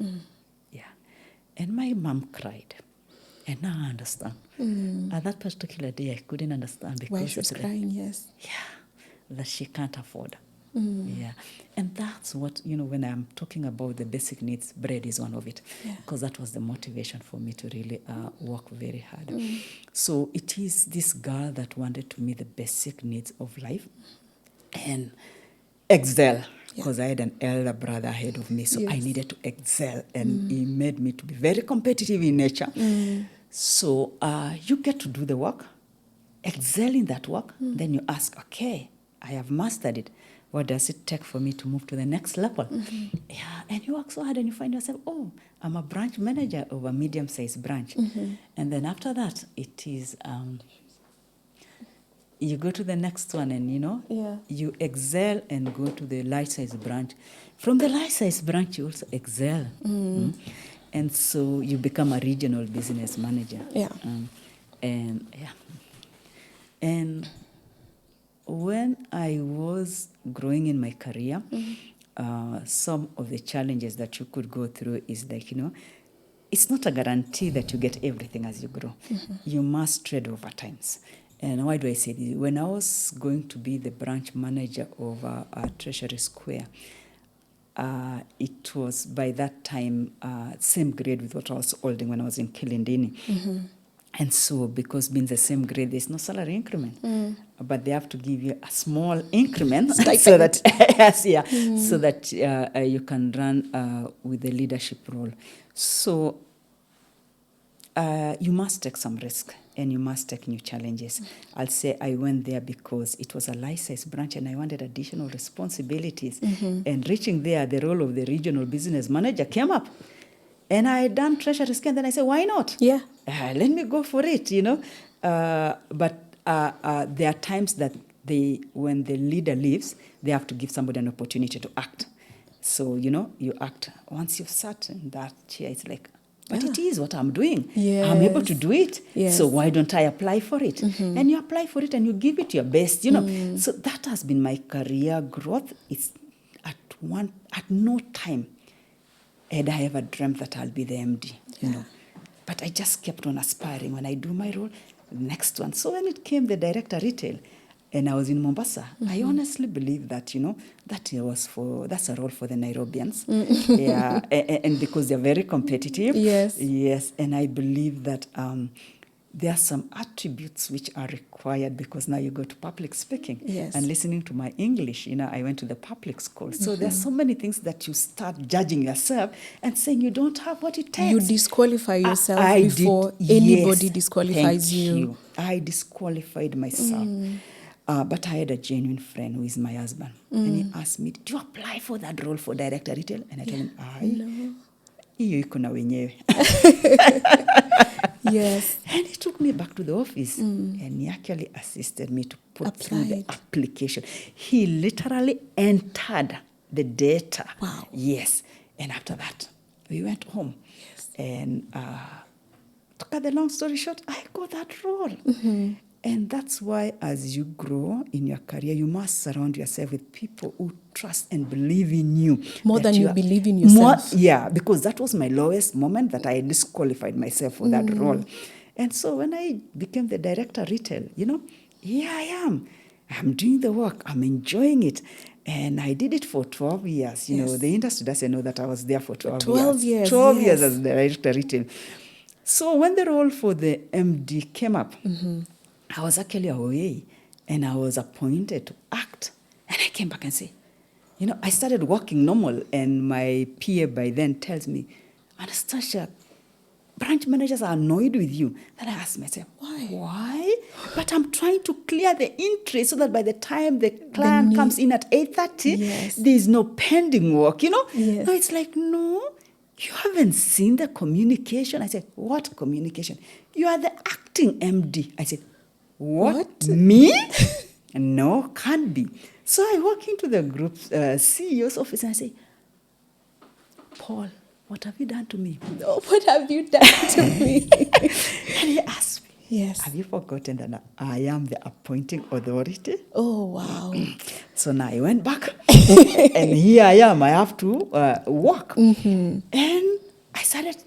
Speaker 1: Yeah. And my mom cried. And now I understand. At that particular day, I couldn't understand because
Speaker 2: Why she was crying, yes.
Speaker 1: yeah, that she can't afford. Yeah, and that's what, when I'm talking about the basic needs, bread is one of it, because that was the motivation for me to really work very hard. So it is this girl that wanted to meet the basic needs of life and excel, because I had an elder brother ahead of me, so I needed to excel, and he made me to be very competitive in nature. So you get to do the work, excel in that work, then you ask, okay, I have mastered it. What does it take for me to move to the next level? Yeah, and you work so hard and you find yourself, oh, I'm a branch manager of a medium-sized branch. And then after that, it is, you go to the next one and, you excel and go to the light-sized branch. From the light-sized branch, you also excel. And so you become a regional business manager. And when I was growing in my career, some of the challenges that you could go through is like, it's not a guarantee that you get everything as you grow. You must trade over times. And why do I say this? When I was going to be the branch manager of Treasury Square, it was by that time same grade with what I was holding when I was in Kilindini. And so, because being the same grade, there's no salary increment, but they have to give you a small increment so that so that you can run with the leadership role. So you must take some risk and you must take new challenges. I'll say I went there because it was a licensed branch and I wanted additional responsibilities. And reaching there, the role of the regional business manager came up. And I had done treasury scan, then I said, why not?
Speaker 2: Yeah.
Speaker 1: Let me go for it, But there are times that when the leader leaves, they have to give somebody an opportunity to act. So, you act. Once you've sat in that chair, it's like, but it is what I'm doing. I'm able to do it. So why don't I apply for it? And you apply for it and you give it your best, So that has been my career growth. It's at no time had I ever dreamt that I'll be the MD, But I just kept on aspiring. When I do my role, next one. So when it came the director retail, and I was in Mombasa, I honestly believe that, that's a role for the Nairobians. Yeah, and because they're very competitive. Yes, and I believe that there are some attributes which are required because now you go to public speaking. And listening to my English, I went to the public school. So there are so many things that you start judging yourself and saying you don't have what it takes.
Speaker 2: You disqualify yourself before anybody disqualifies you.
Speaker 1: I disqualified myself. But I had a genuine friend who is my husband. And he asked me, do you apply for that role for director retail? And I told him, hiyo iko na wenyewe.
Speaker 2: Yes.
Speaker 1: And he took me back to the office and he actually assisted me to put through the application. He literally entered the data.
Speaker 2: Wow.
Speaker 1: Yes. And after that, we went home. And to cut the long story short, I got that role. And that's why as you grow in your career, you must surround yourself with people who trust and believe in you.
Speaker 2: More than you believe in yourself.
Speaker 1: Because that was my lowest moment that I disqualified myself for that role. And so when I became the director retail, here I am. I'm doing the work. I'm enjoying it. And I did it for 12 years. The industry doesn't know that I was there for 12 years. 12 years as the director retail. So when the role for the MD came up, I was actually away and I was appointed to act. And I came back and said, I started working normal and my PA by then tells me, Annastacia, branch managers are annoyed with you. Then I asked myself, why? But I'm trying to clear the interest so that by the time the client comes in at 8:30, there's no pending work, No, it's like, no, you haven't seen the communication. I said, what communication? You are the acting MD. I said, what? Me? No, can't be. So I walk into the group CEO's office and I say, Paul, what have you done to me?
Speaker 2: Oh, what have you done to me?
Speaker 1: And he asked me, have you forgotten that I am the appointing authority?
Speaker 2: Oh, wow.
Speaker 1: So now I went back and here I am. I have to work. And I started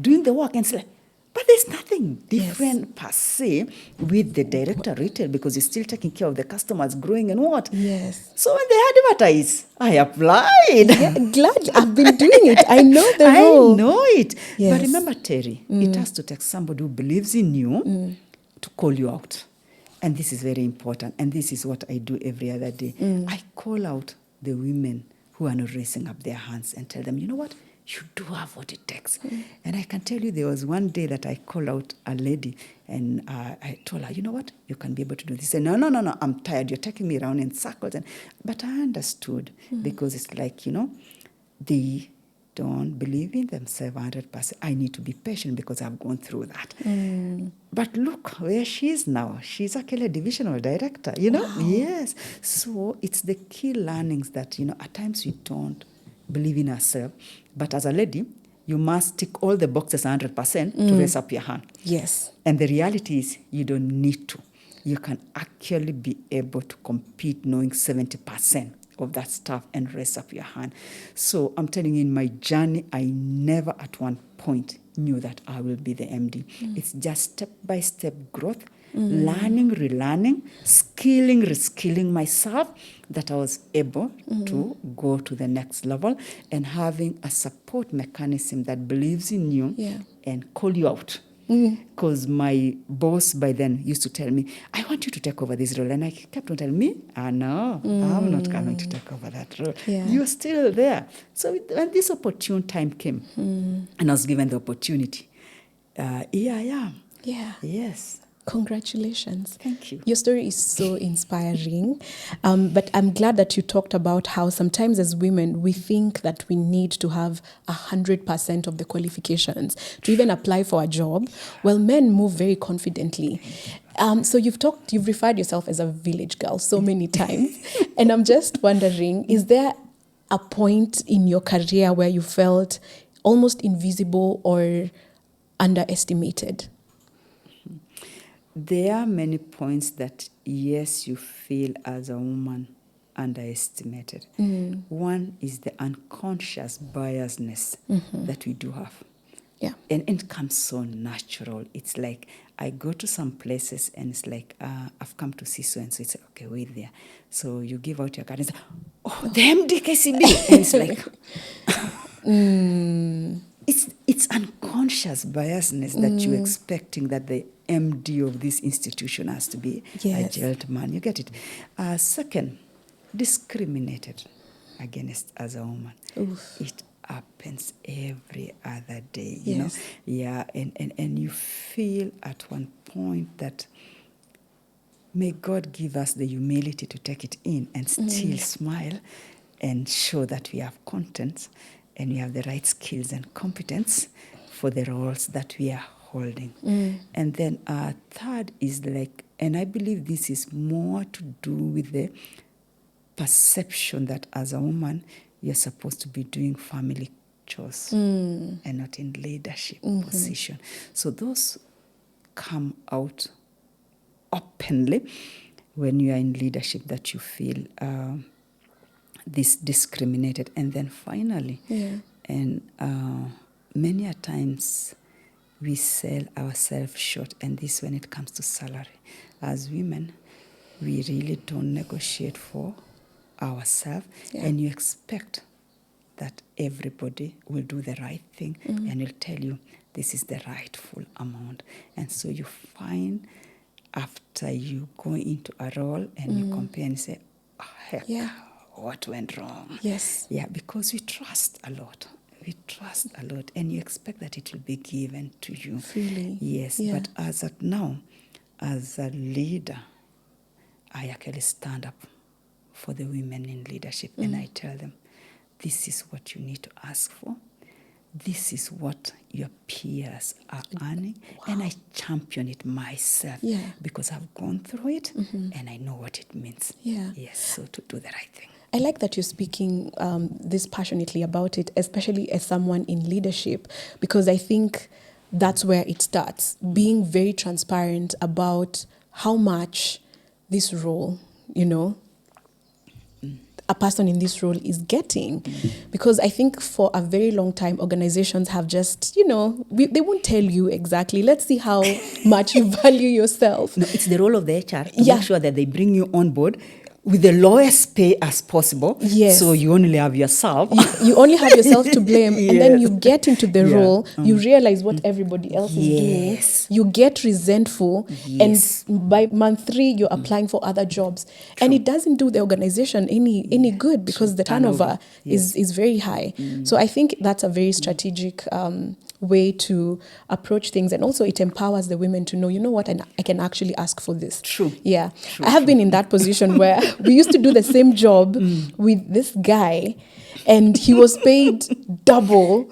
Speaker 1: doing the work and said, but there's nothing nothing different per se with the director retail, because you're still taking care of the customers, growing and what.
Speaker 2: Yes.
Speaker 1: So when they advertise, I applied.
Speaker 2: Yeah, glad I've been doing it. I know the role.
Speaker 1: I know it.
Speaker 2: Yes.
Speaker 1: But remember, Terry, it has to take somebody who believes in you to call you out. And this is very important. And this is what I do every other day. I call out the women who are not raising up their hands and tell them, you know what? You do have what it takes. And I can tell you there was one day that I called out a lady and I told her, you know what? You can be able to do this. She said, no, I'm tired. You're taking me around in circles. But I understood because it's like, they don't believe in themselves 100%. I need to be patient because I've gone through that. But look where she is now. She's actually a divisional director,
Speaker 2: Wow.
Speaker 1: Yes. So it's the key learnings that, at times we don't believe in ourselves. But as a lady, you must tick all the boxes 100% to raise up your hand.
Speaker 2: Yes.
Speaker 1: And the reality is you don't need to. You can actually be able to compete knowing 70% of that stuff and raise up your hand. So I'm telling you, in my journey, I never at one point knew that I will be the MD. It's just step-by-step growth, learning, relearning, skilling, reskilling myself, that I was able to go to the next level, and having a support mechanism that believes in you and call you out. Because my boss by then used to tell me, I want you to take over this role. And I kept on telling me, no, I'm not coming to take over that role.
Speaker 2: Yeah.
Speaker 1: You're still there. So when this opportune time came, and I was given the opportunity, here I am.
Speaker 2: Yeah.
Speaker 1: Yes.
Speaker 2: Congratulations.
Speaker 1: Thank you.
Speaker 2: Your story is so inspiring. But I'm glad that you talked about how sometimes as women, we think that we need to have 100% of the qualifications to even apply for a job. Well, men move very confidently. So you've referred yourself as a village girl so many times. And I'm just wondering, is there a point in your career where you felt almost invisible or underestimated?
Speaker 1: There are many points that, yes, you feel as a woman underestimated. One is the unconscious biasness that we do have.
Speaker 2: Yeah.
Speaker 1: And it comes so natural. It's like I go to some places and it's like, I've come to see so and so. It's like, okay, wait there. So you give out your card and say, oh, the MD KCB. And it's like, it's unconscious biasness that you're expecting that the MD of this institution has to be a gentleman. You get it? Second, discriminated against as a woman.
Speaker 2: Oof.
Speaker 1: It happens every other day,
Speaker 2: Yes.
Speaker 1: Yeah, and you feel at one point that may God give us the humility to take it in and still smile and show that we have content and we have the right skills and competence for the roles that we are holding. And then third is like, and I believe this is more to do with the perception that as a woman, you're supposed to be doing family chores and not in leadership position. So those come out openly when you are in leadership, that you feel this discriminated. And then finally, and many a times we sell ourselves short, and this when it comes to salary. As women, we really don't negotiate for ourselves, and you expect that everybody will do the right thing and will tell you this is the rightful amount. And so you find after you go into a role and you compare and say, oh, heck, what went wrong?
Speaker 2: Yes.
Speaker 1: Yeah, because we trust a lot. We trust a lot, and you expect that it will be given to you.
Speaker 2: Freely.
Speaker 1: Yes,
Speaker 2: Yeah.
Speaker 1: but as at now, as a leader, I actually stand up for the women in leadership, and I tell them, this is what you need to ask for. This is what your peers are earning. And I champion it myself because I've gone through it and I know what it means.
Speaker 2: Yeah.
Speaker 1: Yes, so to do the right thing.
Speaker 2: I like that you're speaking this passionately about it, especially as someone in leadership, because I think that's where it starts, being very transparent about how much this role, a person in this role is getting. Because I think for a very long time, organizations have just, they won't tell you exactly. Let's see how much you value yourself.
Speaker 1: No, it's the role of the HR to make sure that they bring you on board with the lowest pay as possible.
Speaker 2: Yes.
Speaker 1: So you only have yourself.
Speaker 2: You only have yourself to blame. And then you get into the
Speaker 1: Yeah.
Speaker 2: role, you realize what everybody else is doing. You get resentful.
Speaker 1: Yes.
Speaker 2: And by month 3, you're applying for other jobs. And it doesn't do the organization any good because the turnover is very high. So I think that's a very strategic way to approach things. And also it empowers the women to know, you know what, I can actually ask for this.
Speaker 1: True.
Speaker 2: Yeah. I have been in that position where we used to do the same job with this guy and he was paid double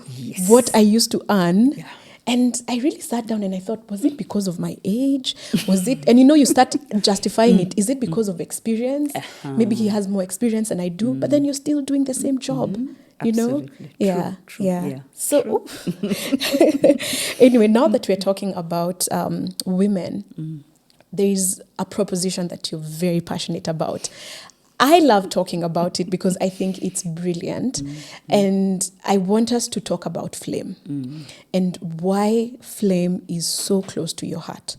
Speaker 2: what I used to earn.
Speaker 1: Yeah.
Speaker 2: And I really sat down and I thought, was it because of my age? Was it? And you start justifying it. Is it because of experience? Maybe he has more experience than I do, but then you're still doing the same job.
Speaker 1: Absolutely.
Speaker 2: Yeah.
Speaker 1: True.
Speaker 2: Yeah. So anyway, now that we're talking about women, there's a proposition that you're very passionate about. I love talking about it because I think it's brilliant. And I want us to talk about Flame and why Flame is so close to your heart.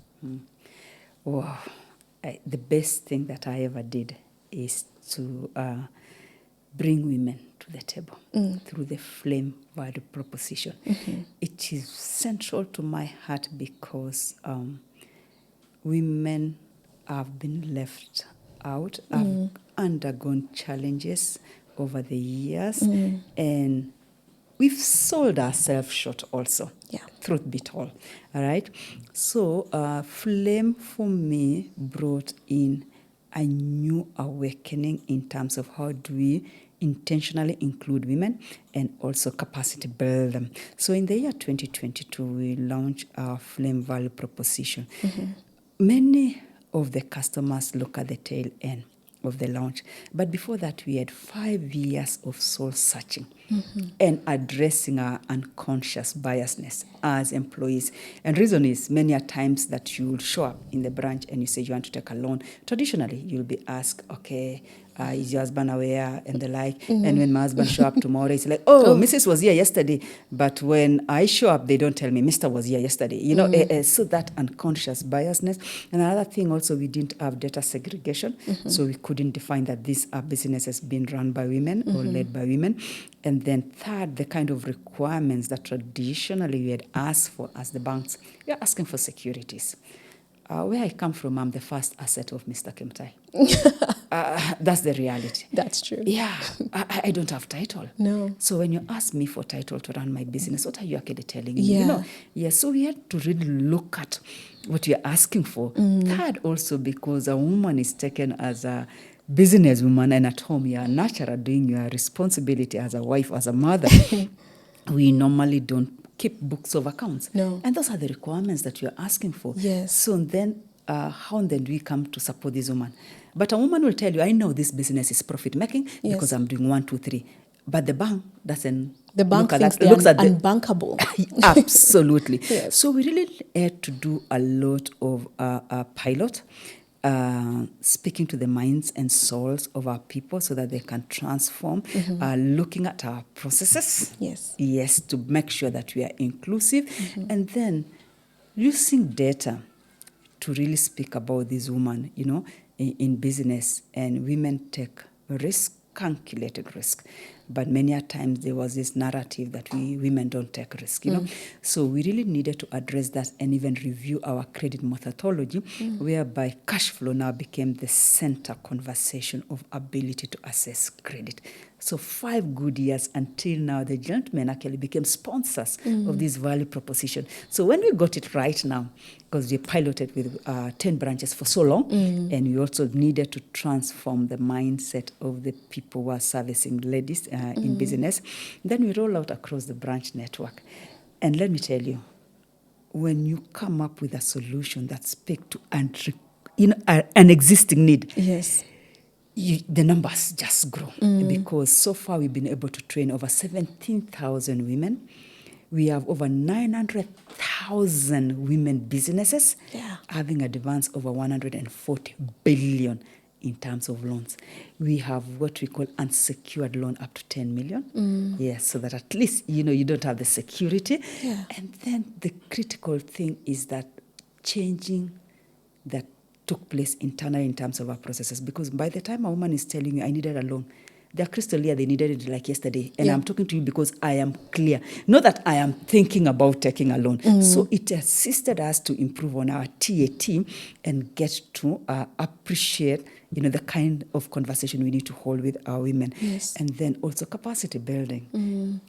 Speaker 1: Wow. The best thing that I ever did is to bring women to the table through the Flame value proposition. It is central to my heart because women have been left out, have undergone challenges over the years, and we've sold ourselves short also.
Speaker 2: Yeah.
Speaker 1: Truth be told. All right. So Flame for me brought in a new awakening in terms of how do we intentionally include women and also capacity build them. So in the year 2022, we launched our Flame value proposition. Many of the customers look at the tail end of the launch. But before that, we had 5 years of soul searching and addressing our unconscious biasness as employees. And reason is many a times that you will show up in the branch and you say you want to take a loan. Traditionally, you'll be asked, okay, is your husband aware and the like? And when my husband show up tomorrow, it's like, oh, Mrs. was here yesterday. But when I show up, they don't tell me Mr. was here yesterday. So that unconscious biasness. And another thing also, we didn't have data segregation. So we couldn't define that these are businesses being run by women or led by women. And then third, the kind of requirements that traditionally we had asked for as the banks, we are asking for securities. Where I come from, I'm the first asset of Mr. Kimtai. That's the reality.
Speaker 2: That's true.
Speaker 1: Yeah, I don't have title.
Speaker 2: No.
Speaker 1: So when you ask me for title to run my business, what are you actually telling me?
Speaker 2: Yeah.
Speaker 1: So we had to really look at what you're asking for. Third, also because a woman is taken as a businesswoman and at home you are natural doing your responsibility as a wife, as a mother. We normally don't keep books of accounts.
Speaker 2: No.
Speaker 1: And those are the requirements that you're asking for.
Speaker 2: Yes.
Speaker 1: So then, how then do we come to support this woman? But a woman will tell you, I know this business is profit-making because I'm doing 1, 2, 3. But the bank doesn't
Speaker 2: The bank
Speaker 1: look at
Speaker 2: thinks
Speaker 1: that.
Speaker 2: they're
Speaker 1: Looks at the
Speaker 2: unbankable.
Speaker 1: Absolutely.
Speaker 2: Yes.
Speaker 1: So we really had to do a lot of pilot, speaking to the minds and souls of our people so that they can transform, looking at our processes. Yes, to make sure that we are inclusive, and then using data to really speak about this woman, in business. And women take risk, calculated risk. But many a times there was this narrative that we women don't take risk, So we really needed to address that and even review our credit methodology, whereby cash flow now became the center conversation of ability to assess credit. So 5 good years until now, the gentlemen actually became sponsors of this value proposition. So when we got it right now, because we piloted with 10 branches for so long, and we also needed to transform the mindset of the people who are servicing ladies in business, then we roll out across the branch network. And let me tell you, when you come up with a solution that speaks to an existing need, the numbers just grow because so far we've been able to train over 17,000 women. We have over 900,000 women businesses having advanced over 140 billion in terms of loans. We have what we call unsecured loan up to 10 million. Yes, so that at least, you don't have the security.
Speaker 2: Yeah.
Speaker 1: And then the critical thing is that changing that took place internally in terms of our processes. Because by the time a woman is telling you, I needed a loan, they're crystal clear, they needed it like yesterday. And I'm talking to you because I am clear. Not that I am thinking about taking a loan. So it assisted us to improve on our TAT and get to appreciate, the kind of conversation we need to hold with our women.
Speaker 2: Yes.
Speaker 1: And then also capacity building.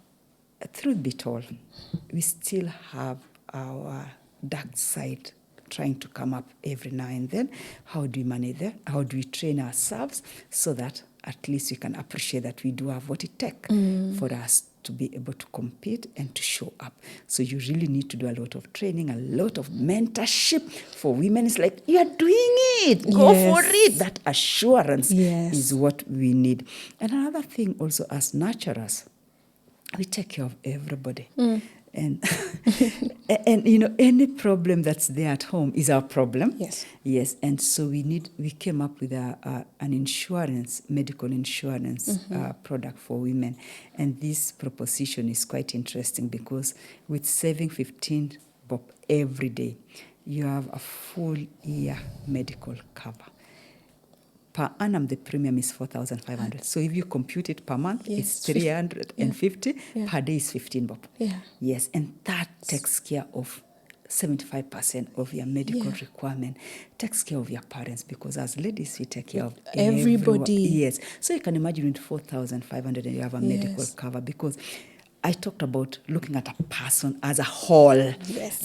Speaker 1: Truth be told, we still have our dark side trying to come up every now and then. How do we manage that? How do we train ourselves so that at least we can appreciate that we do have what it takes for us to be able to compete and to show up. So you really need to do a lot of training, a lot of mentorship for women. It's like, you are doing it. Go for it. That assurance is what we need. And another thing also, as nurturers, we take care of everybody. And any problem that's there at home is our problem. Yes. And so we came up with an insurance, medical insurance product for women. And this proposition is quite interesting because with saving 15 bob every day, you have a full year medical cover. Per annum, the premium is 4,500. So if you compute it per month, it's 350. Per day is 15 bob. Yes, and that takes care of 75% of your medical requirement. Takes care of your parents, because as ladies, we take care of
Speaker 2: everybody.
Speaker 1: Yes. So you can imagine with 4,500 and you have a medical cover, because I talked about looking at a person as a whole.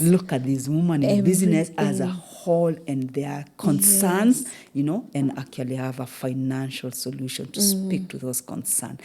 Speaker 1: Look at this woman in business as a whole and their concerns, and actually have a financial solution to speak to those concerns.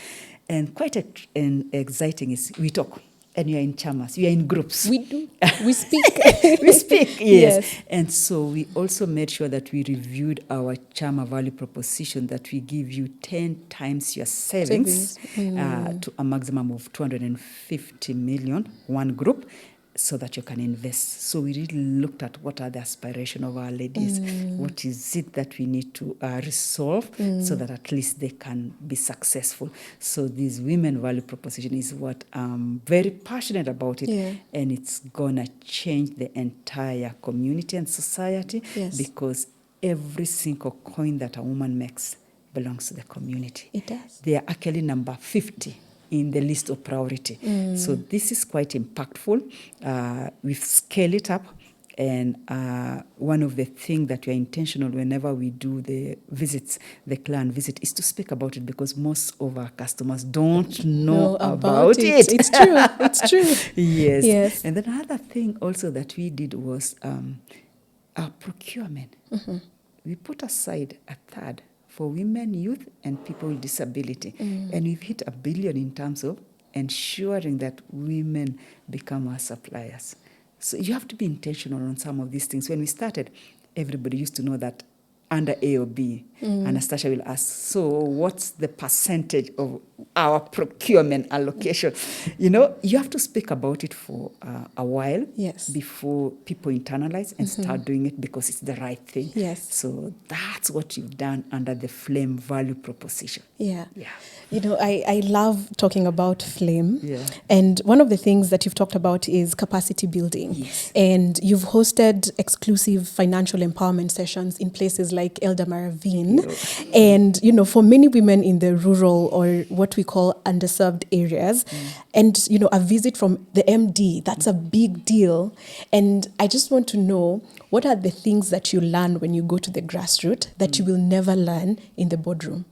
Speaker 1: And quite exciting is we talk. And you're in chamas, you're in groups.
Speaker 2: We do. We speak.
Speaker 1: We speak, yes. And so we also made sure that we reviewed our chama value proposition, that we give you 10 times your savings. To a maximum of 250 million, one group, so that you can invest. So we really looked at what are the aspirations of our ladies, what is it that we need to resolve so that at least they can be successful. So this women value proposition is what I'm very passionate about it, and it's gonna change the entire community and society, because every single coin that a woman makes belongs to the community.
Speaker 2: It does.
Speaker 1: They are actually number 50 in the list of priority. So this is quite impactful. We've scaled it up, and one of the things that we are intentional whenever we do the visits, the client visit, is to speak about it, because most of our customers don't know about it.
Speaker 2: It's true. It's true.
Speaker 1: Yes. And then another thing also that we did was our procurement. We put aside a third for women, youth, and people with disability. And we've hit 1 billion in terms of ensuring that women become our suppliers. So you have to be intentional on some of these things. When we started, everybody used to know that under A or B, Annastacia will ask, so what's the percentage of our procurement allocation? You have to speak about it for a while before people internalize and start doing it, because it's the right thing. So that's what you've done under the Flame value proposition.
Speaker 2: I love talking about Flame. And one of the things that you've talked about is capacity building. And you've hosted exclusive financial empowerment sessions in places like Eldamar Ravine. And, for many women in the rural or what we call underserved areas, and, a visit from the MD, that's a big deal. And I just want to know, what are the things that you learn when you go to the grassroots that you will never learn in the boardroom?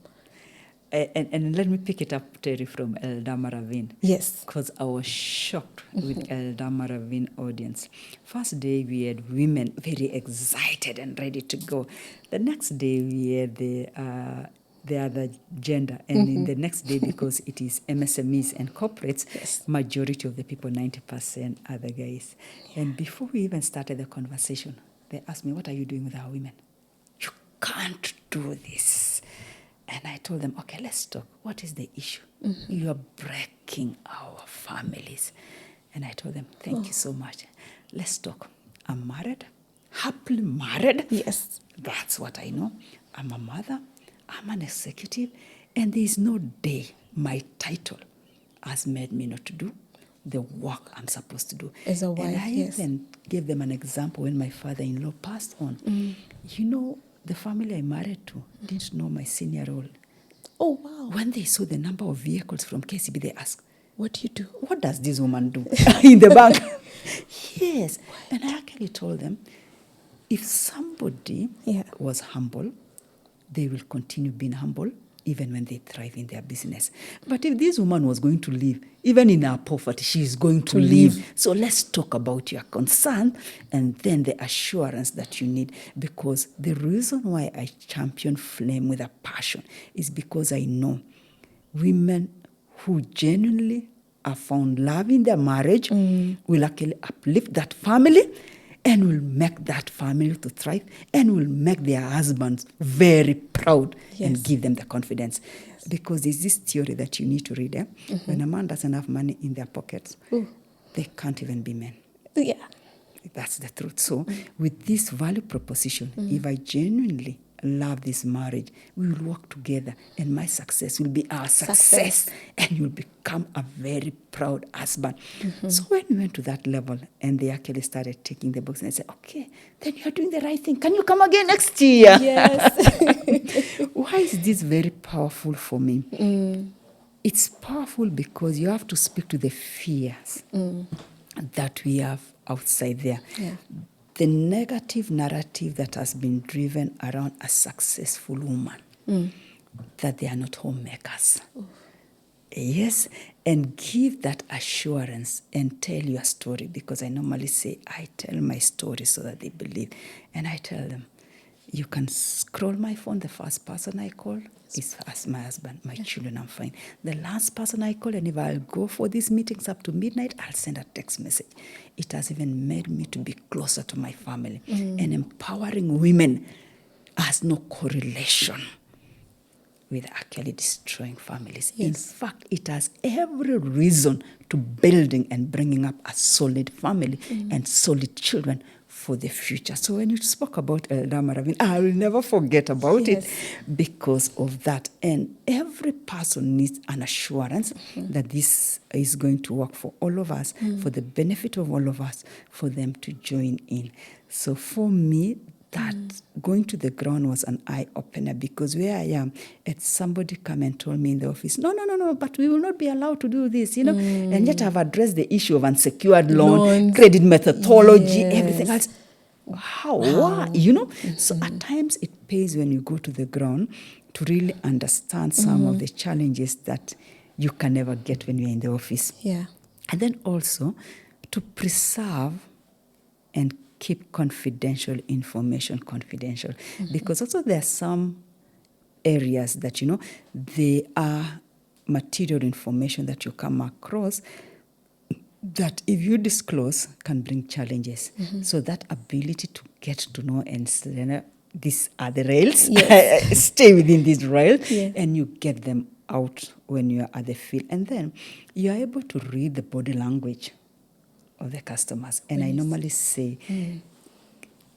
Speaker 1: And let me pick it up, Terry, from Eldamar Ravine. Because I was shocked with Eldamar Ravine audience. First day, we had women very excited and ready to go. The next day, we had the other gender. And in the next day, because it is MSMEs and corporates, majority of the people, 90%, are the guys. And before we even started the conversation, they asked me, what are you doing with our women? You can't do this. And I told them, okay, let's talk. What is the issue? You are breaking our families. And I told them, thank you so much. Let's talk. I'm married, happily married. That's what I know. I'm a mother. I'm an executive, and there is no day my title has made me not to do the work I'm supposed to do.
Speaker 2: As a wife,
Speaker 1: and I
Speaker 2: yes.
Speaker 1: even gave them an example when my father-in-law passed on. You know, the family I married to didn't know my senior role.
Speaker 2: Oh, wow.
Speaker 1: When they saw the number of vehicles from KCB, they asked,
Speaker 2: What do you do?
Speaker 1: what does this woman do in the bank? Yes. And I actually told them, if somebody was humble, they will continue being humble even when they thrive in their business. But if this woman was going to leave, even in her poverty, she is going to leave. So let's talk about your concern and then the assurance that you need. Because the reason why I champion Flame with a passion is because I know women who genuinely have found love in their marriage will actually uplift that family and will make that family to thrive and will make their husbands very proud and give them the confidence. Because there's this theory that you need to read. When a man doesn't have money in their pockets, they can't even be men.
Speaker 2: Yeah.
Speaker 1: That's the truth. So with this value proposition, if I genuinely love this marriage, we will work together and my success will be our success. And you'll become a very proud husband. So when we went to that level and they actually started taking the books and I said, okay, then you're doing the right thing. Can you come again next year?
Speaker 2: Yes.
Speaker 1: Why is this very powerful for me? It's powerful because you have to speak to the fears that we have outside there.
Speaker 2: Yeah.
Speaker 1: The negative narrative that has been driven around a successful woman, that they are not homemakers. Yes, and give that assurance and tell your story, because I normally say, I tell my story so that they believe. And I tell them, you can scroll my phone, the first person I call is my husband, my children, I'm fine. The last person I call, and if I'll go for these meetings up to midnight, I'll send a text message. It has even made me to be closer to my family. And empowering women has no correlation with actually destroying families.
Speaker 2: Yes.
Speaker 1: In fact, it has every reason to building and bringing up a solid family and solid children for the future. So when you spoke about Elder Maravin, I will never forget about it because of that. And every person needs an assurance that this is going to work for all of us, for the benefit of all of us, for them to join in. So for me, that going to the ground was an eye-opener, because where I am, somebody come and told me in the office, no, but we will not be allowed to do this, and yet I've addressed the issue of unsecured loan, credit methodology, everything else. How? Why? So at times it pays when you go to the ground to really understand some of the challenges that you can never get when you're in the office.
Speaker 2: Yeah.
Speaker 1: And then also to preserve and keep confidential information confidential. Because also there are some areas that, they are material information that you come across that if you disclose can bring challenges. So that ability to get to know and say, these are the rails, stay within these rails, and you get them out when you are at the field. And then you are able to read the body language of the customers. And I normally say,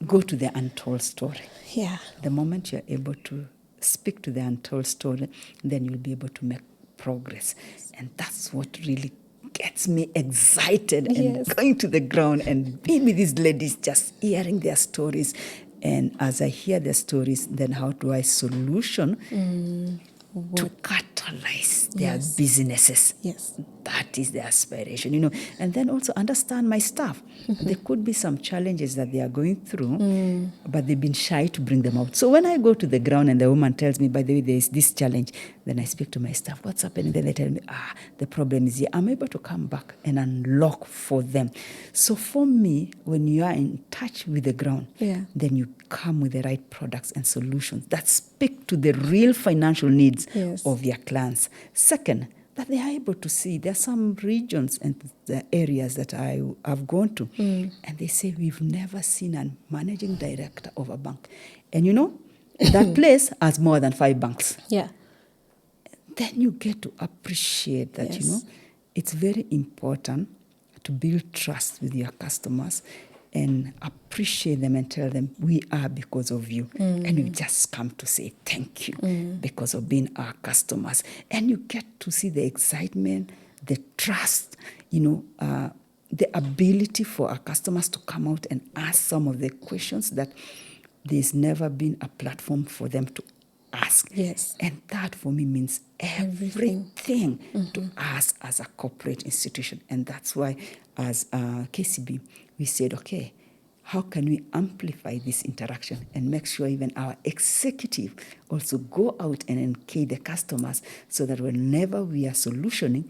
Speaker 1: go to the untold story.
Speaker 2: Yeah.
Speaker 1: The moment you're able to speak to the untold story, then you'll be able to make progress. And that's what really gets me excited and going to the ground and being with these ladies, just hearing their stories. And as I hear their stories, then how do I solution to catalyze their businesses?
Speaker 2: Yes.
Speaker 1: That is the aspiration, And then also understand my staff. There could be some challenges that they are going through, but they've been shy to bring them out. So when I go to the ground and the woman tells me, by the way, there is this challenge, then I speak to my staff, what's happening? Then they tell me, the problem is here. I'm able to come back and unlock for them. So for me, when you are in touch with the ground, then you come with the right products and solutions that speak to the real financial needs of your clients. Second, that they are able to see. There are some regions and the areas that I have gone to, and they say, we've never seen a managing director of a bank. And that place has more than 5 banks.
Speaker 2: Yeah.
Speaker 1: Then you get to appreciate that, it's very important to build trust with your customers and appreciate them and tell them, we are because of you. And we just come to say thank you because of being our customers. And you get to see the excitement, the trust, the ability for our customers to come out and ask some of the questions that there's never been a platform for them to ask.
Speaker 2: Yes.
Speaker 1: And that for me means everything to us as a corporate institution. And that's why as KCB, we said, okay, how can we amplify this interaction and make sure even our executive also go out and engage the customers so that whenever we are solutioning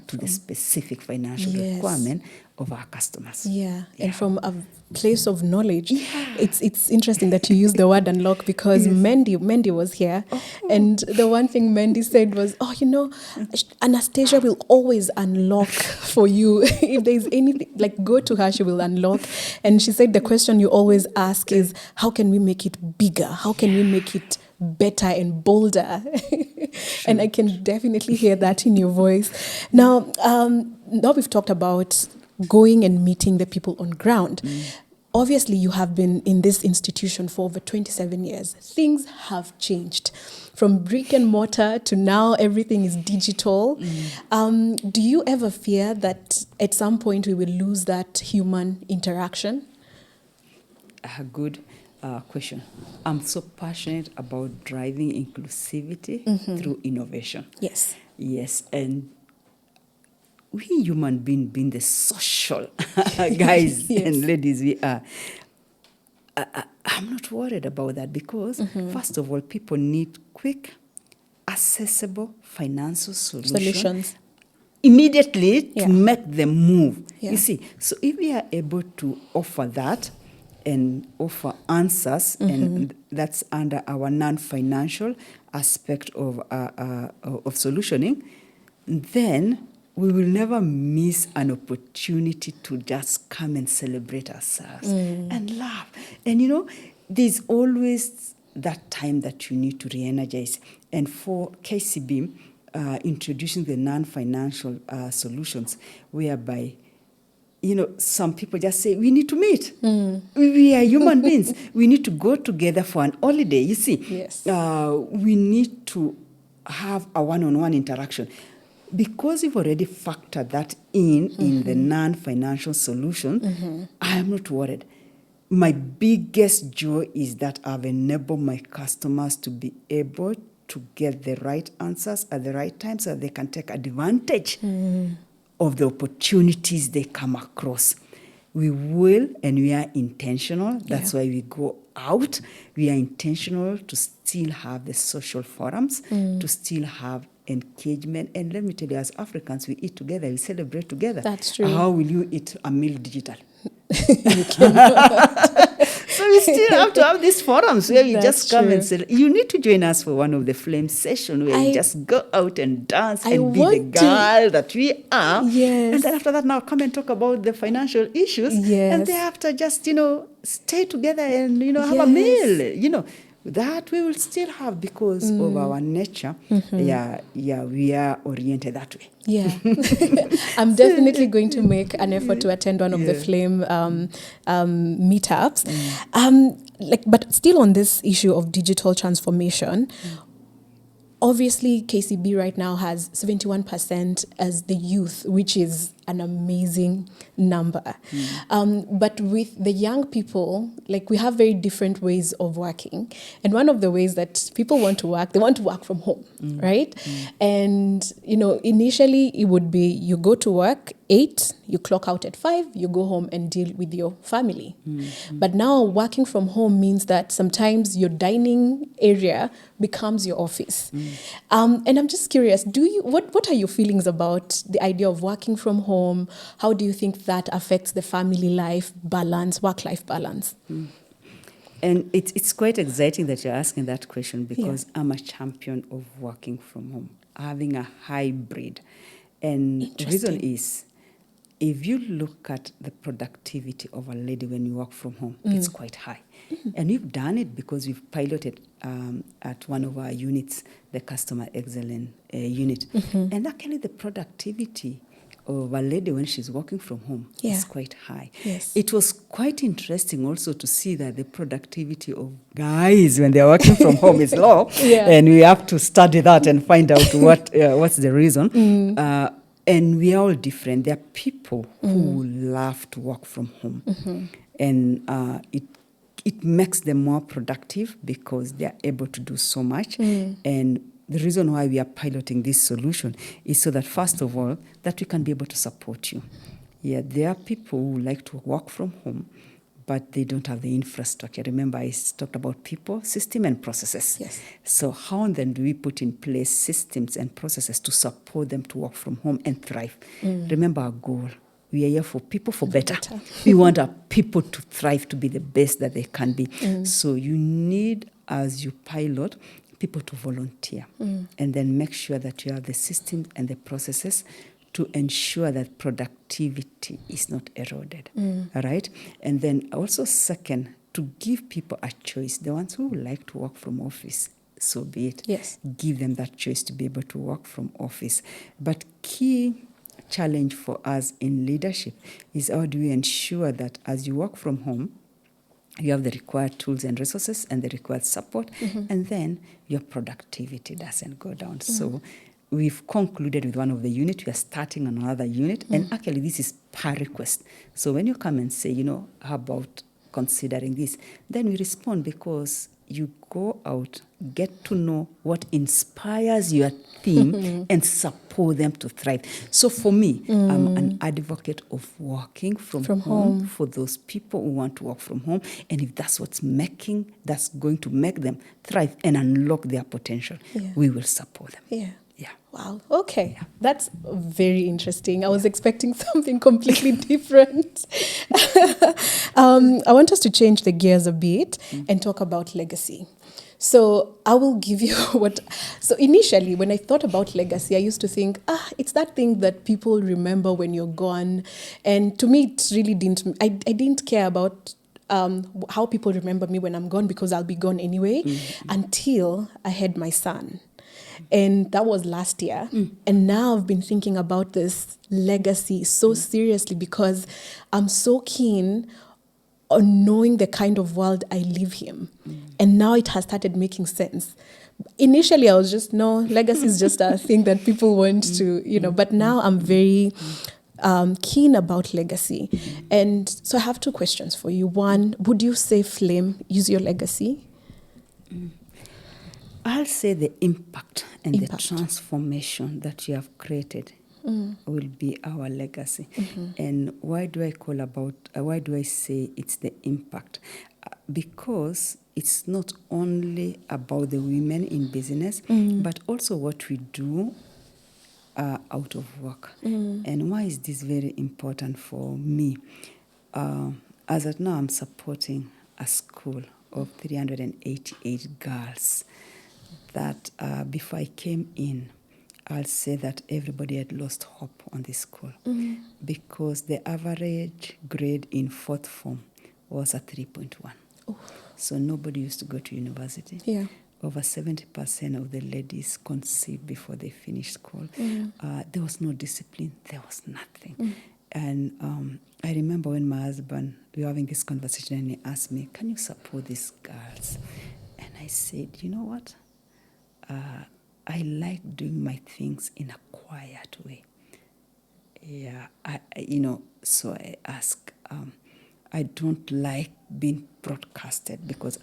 Speaker 1: to the specific financial requirement of our customers.
Speaker 2: Yeah, and from a place of knowledge, it's interesting that you use the word unlock because Mandy was here, and the one thing Mandy said was, Annastacia will always unlock for you. If there's anything, like go to her, she will unlock. And she said the question you always ask is, how can we make it bigger? How can we make it better and bolder? And I can definitely hear that in your voice. Now we've talked about going and meeting the people on ground. Obviously, you have been in this institution for over 27 years. Things have changed from brick and mortar to now everything is digital. Do you ever fear that at some point we will lose that human interaction?
Speaker 1: A good question. I'm so passionate about driving inclusivity through innovation.
Speaker 2: Yes.
Speaker 1: Yes, and we human being the social guys and ladies we are. I'm not worried about that because, first of all, people need quick, accessible financial solutions immediately to make them move.
Speaker 2: Yeah.
Speaker 1: You see, so if we are able to offer that and offer answers, and that's under our non-financial aspect of solutioning, then we will never miss an opportunity to just come and celebrate ourselves and laugh. And there's always that time that you need to re-energize. And for KCB, introducing the non-financial solutions, whereby some people just say, we need to meet. We are human beings. We need to go together for an holiday. You see, we need to have a one-on-one interaction. Because we've already factored that in the non-financial solution, I am not worried. My biggest joy is that I've enabled my customers to be able to get the right answers at the right time so that they can take advantage of the opportunities they come across. We will, and we are intentional. That's why we go out. We are intentional to still have the social forums, to still have engagement. And let me tell you, as Africans, we eat together, we celebrate together.
Speaker 2: That's true.
Speaker 1: How will you eat a meal digital?
Speaker 2: You cannot.
Speaker 1: So we still have to have these forums where we just come and
Speaker 2: true.
Speaker 1: say, you need to join us for one of the flame sessions where we just go out and dance and be the girl that we are.
Speaker 2: Yes.
Speaker 1: And then after that, now come and talk about the financial issues.
Speaker 2: Yes.
Speaker 1: And thereafter, just, stay together and, have a meal, that we will still have because of our nature. We are oriented that way.
Speaker 2: Yeah. I'm definitely going to make an effort to attend one of the Flame meetups. But still on this issue of digital transformation, obviously KCB right now has 71% as the youth, which is an amazing number. But with the young people, we have very different ways of working. And one of the ways that people want to work, they want to work from home, right? And, initially it would be you go to work 8, you clock out at 5, you go home and deal with your family. But now working from home means that sometimes your dining area becomes your office. And I'm just curious, what are your feelings about the idea of working from home? How do you think that affects the family life balance, work-life balance?
Speaker 1: And it's quite exciting that you're asking that question because I'm a champion of working from home, having a hybrid. And the reason is, if you look at the productivity of a lady when you work from home, it's quite high. And we've done it because we've piloted at one of our units, the Customer Excellence unit. And actually the productivity of a lady when she's working from home
Speaker 2: Yeah.
Speaker 1: is quite high.
Speaker 2: Yes.
Speaker 1: It was quite interesting also to see that the productivity of guys when they're working from home is low.
Speaker 2: Yeah.
Speaker 1: And we have to study that and find out what's the reason. And we are all different. There are people who love to work from home. And it makes them more productive because they are able to do so much. And the reason why we are piloting this solution is so that, first of all, that we can be able to support you. Yeah, there are people who like to work from home, but they don't have the infrastructure. Remember, I talked about people, system, and processes.
Speaker 2: Yes.
Speaker 1: So how then do we put in place systems and processes to support them to work from home and thrive? Remember our goal. We are here for people for better. We want our people to thrive, to be the best that they can be. So you need, as you pilot, people to volunteer and then make sure that you have the systems and the processes to ensure that productivity is not eroded. All right? And then also, second, to give people a choice. The ones who like to work from office, so be it.
Speaker 2: Yes.
Speaker 1: Give them that choice to be able to work from office. But key challenge for us in leadership is how do we ensure that as you work from home, you have the required tools and resources and the required support, and then your productivity doesn't go down. So we've concluded with one of the units. We are starting on another unit, and actually this is per request. So when you come and say, how about considering this, then we respond because you go out, get to know what inspires your team and support them to thrive. So for me, I'm an advocate of working from home for those people who want to work from home. And if that's that's going to make them thrive and unlock their potential, we will support them.
Speaker 2: Yeah.
Speaker 1: Yeah.
Speaker 2: Wow. Okay. That's very interesting. I was expecting something completely different. I want us to change the gears a bit and talk about legacy. So I will give you so initially when I thought about legacy, I used to think, it's that thing that people remember when you're gone. And to me, it really I didn't care about how people remember me when I'm gone because I'll be gone anyway until I had my son. And that was last year. And now I've been thinking about this legacy so seriously because I'm so keen on knowing the kind of world I leave him. And now it has started making sense. Initially, I was just, no, legacy is just a thing that people want to, but now I'm very keen about legacy. And so I have two questions for you. One, would you say Flame is your legacy?
Speaker 1: I'll say the impact and the transformation that you have created will be our legacy. And why do I say it's the impact? Because it's not only about the women in business, but also what we do out of work. And why is this very important for me? As of now, I'm supporting a school of 388 girls that before I came in, I'll say that everybody had lost hope on this school because the average grade in fourth form was a 3.1. So nobody used to go to university.
Speaker 2: Yeah.
Speaker 1: Over 70% of the ladies conceived before they finished school. There was no discipline. There was nothing. And I remember when my husband, we were having this conversation and he asked me, can you support these girls? And I said, you know what? I like doing my things in a quiet way. Yeah, so I ask, I don't like being broadcasted because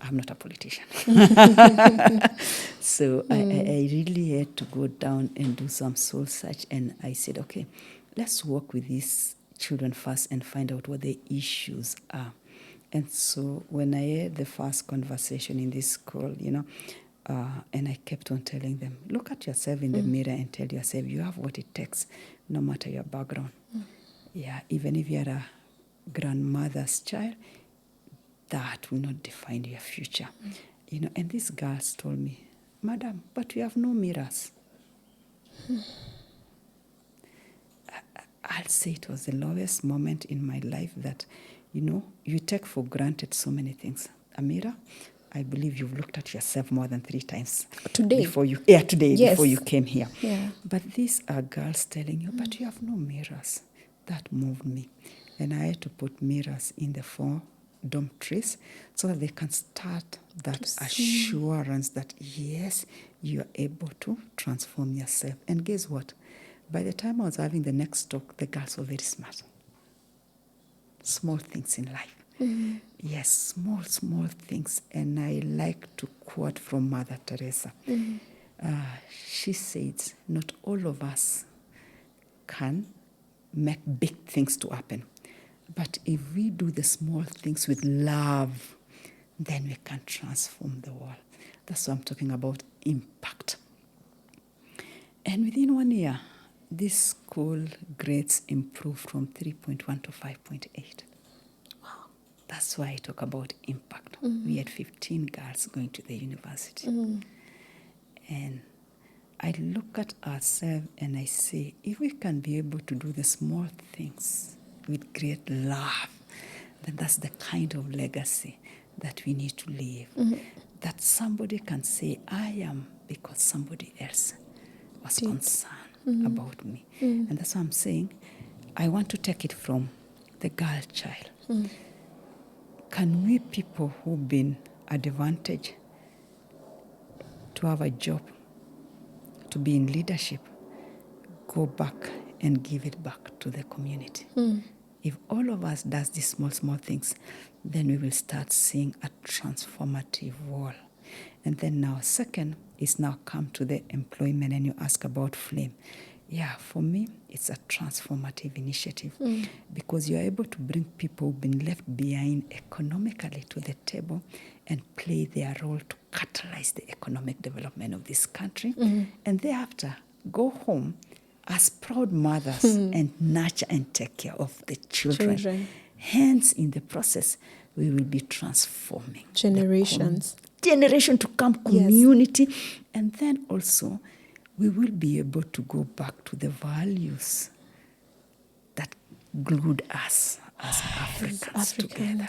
Speaker 1: I'm not a politician. So I really had to go down and do some soul search. And I said, okay, let's work with these children first and find out what the issues are. And so when I had the first conversation in this school, and I kept on telling them, look at yourself in the mirror and tell yourself you have what it takes, no matter your background. Yeah, even if you're a grandmother's child, that will not define your future. And these girls told me, Madam, but we have no mirrors. I'll say it was the lowest moment in my life that, you take for granted so many things. A mirror, I believe you've looked at yourself more than 3 times.
Speaker 2: Today?
Speaker 1: Before you came here.
Speaker 2: Yeah.
Speaker 1: But these are girls telling you, but you have no mirrors. That moved me. And I had to put mirrors in the 4 dormitories so that they can start that assurance that, yes, you are able to transform yourself. And guess what? By the time I was having the next talk, the girls were very smart. Small things in life. Mm-hmm. Yes, small things. And I like to quote from Mother Teresa. Mm-hmm. She says, not all of us can make big things to happen. But if we do the small things with love, then we can transform the world. That's what I'm talking about, impact. And within 1 year, this school grades improved from 3.1 to 5.8. Wow. That's why I talk about impact. Mm-hmm. We had 15 girls going to the university. Mm-hmm. And I look at ourselves and I say, if we can be able to do the small things with great love, then that's the kind of legacy that we need to leave. Mm-hmm. That somebody can say, I am because somebody else was concerned about me. Mm-hmm. And that's what I'm saying. I want to take it from the girl child. Mm-hmm. Can we people who've been advantaged to have a job, to be in leadership, go back and give it back to the community? If all of us does these small things, then we will start seeing a transformative world. And then now, second is now come to the employment, and you ask about Flame. Yeah, for me, it's a transformative initiative because you're able to bring people who've been left behind economically to the table and play their role to catalyze the economic development of this country. And thereafter, go home as proud mothers and nurture and take care of the children. Hence, in the process, we will be transforming
Speaker 2: generations.
Speaker 1: Generation to come, community. Yes. And then also, we will be able to go back to the values that glued us as Africans together.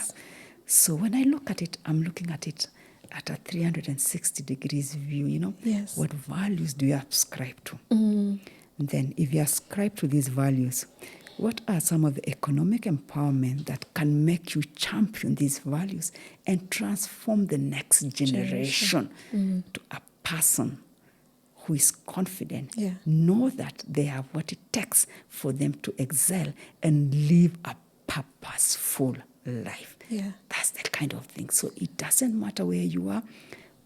Speaker 1: So when I look at it, I'm looking at it at a 360 degrees view, you know.
Speaker 2: Yes.
Speaker 1: What values do you ascribe to? And then if you ascribe to these values, what are some of the economic empowerment that can make you champion these values and transform the next generation to a person who is confident, know that they have what it takes for them to excel and live a purposeful life. Yeah. That's the kind of thing. So it doesn't matter where you are,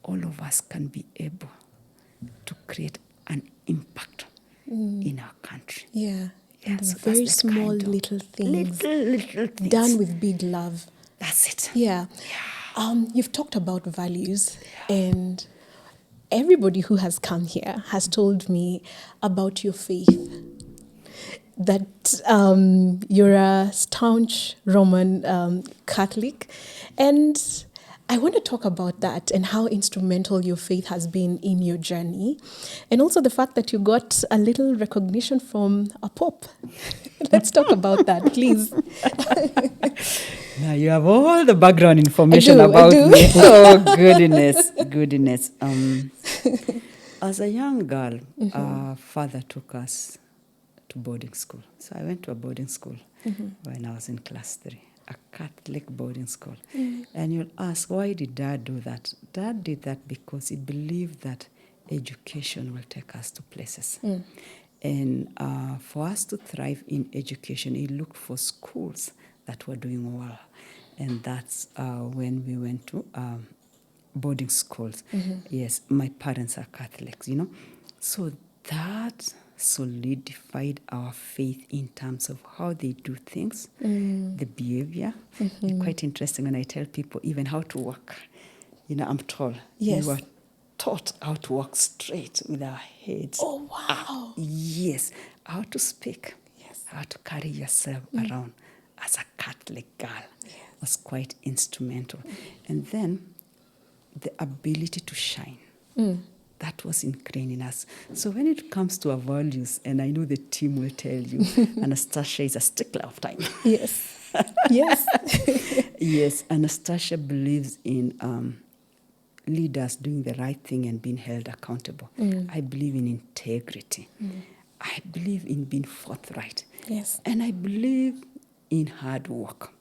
Speaker 1: all of us can be able to create an impact in our country.
Speaker 2: Yeah.
Speaker 1: Yeah, so
Speaker 2: very small little things.
Speaker 1: Little things.
Speaker 2: Done with big love.
Speaker 1: That's it.
Speaker 2: Yeah. You've talked about values, and everybody who has come here has told me about your faith. That you're a staunch Roman Catholic. And I want to talk about that and how instrumental your faith has been in your journey. And also the fact that you got a little recognition from a pope. Let's talk about that, please.
Speaker 1: Now you have all the background information about me. Oh, goodness. As a young girl, our father took us to boarding school. So I went to a boarding school when I was in class 3. A Catholic boarding school. And you'll ask, why did Dad do that? Dad did that because he believed that education will take us to places. And for us to thrive in education, he looked for schools that were doing well. And that's when we went to boarding schools. Yes, my parents are Catholics, you know. So that solidified our faith in terms of how they do things, the behavior. Quite interesting when I tell people even how to walk. You know, I'm tall.
Speaker 2: Yes.
Speaker 1: We were taught how to walk straight with our heads.
Speaker 2: Oh, wow.
Speaker 1: Yes. How to speak. Yes. How to carry yourself around as a Catholic girl was quite instrumental. And then the ability to shine. That was ingrained in us. So when it comes to our values, and I know the team will tell you, Annastacia is a stickler of time.
Speaker 2: Yes. Yes.
Speaker 1: Yes, Annastacia believes in leaders doing the right thing and being held accountable. I believe in integrity. I believe in being forthright.
Speaker 2: Yes.
Speaker 1: And I believe in hard work,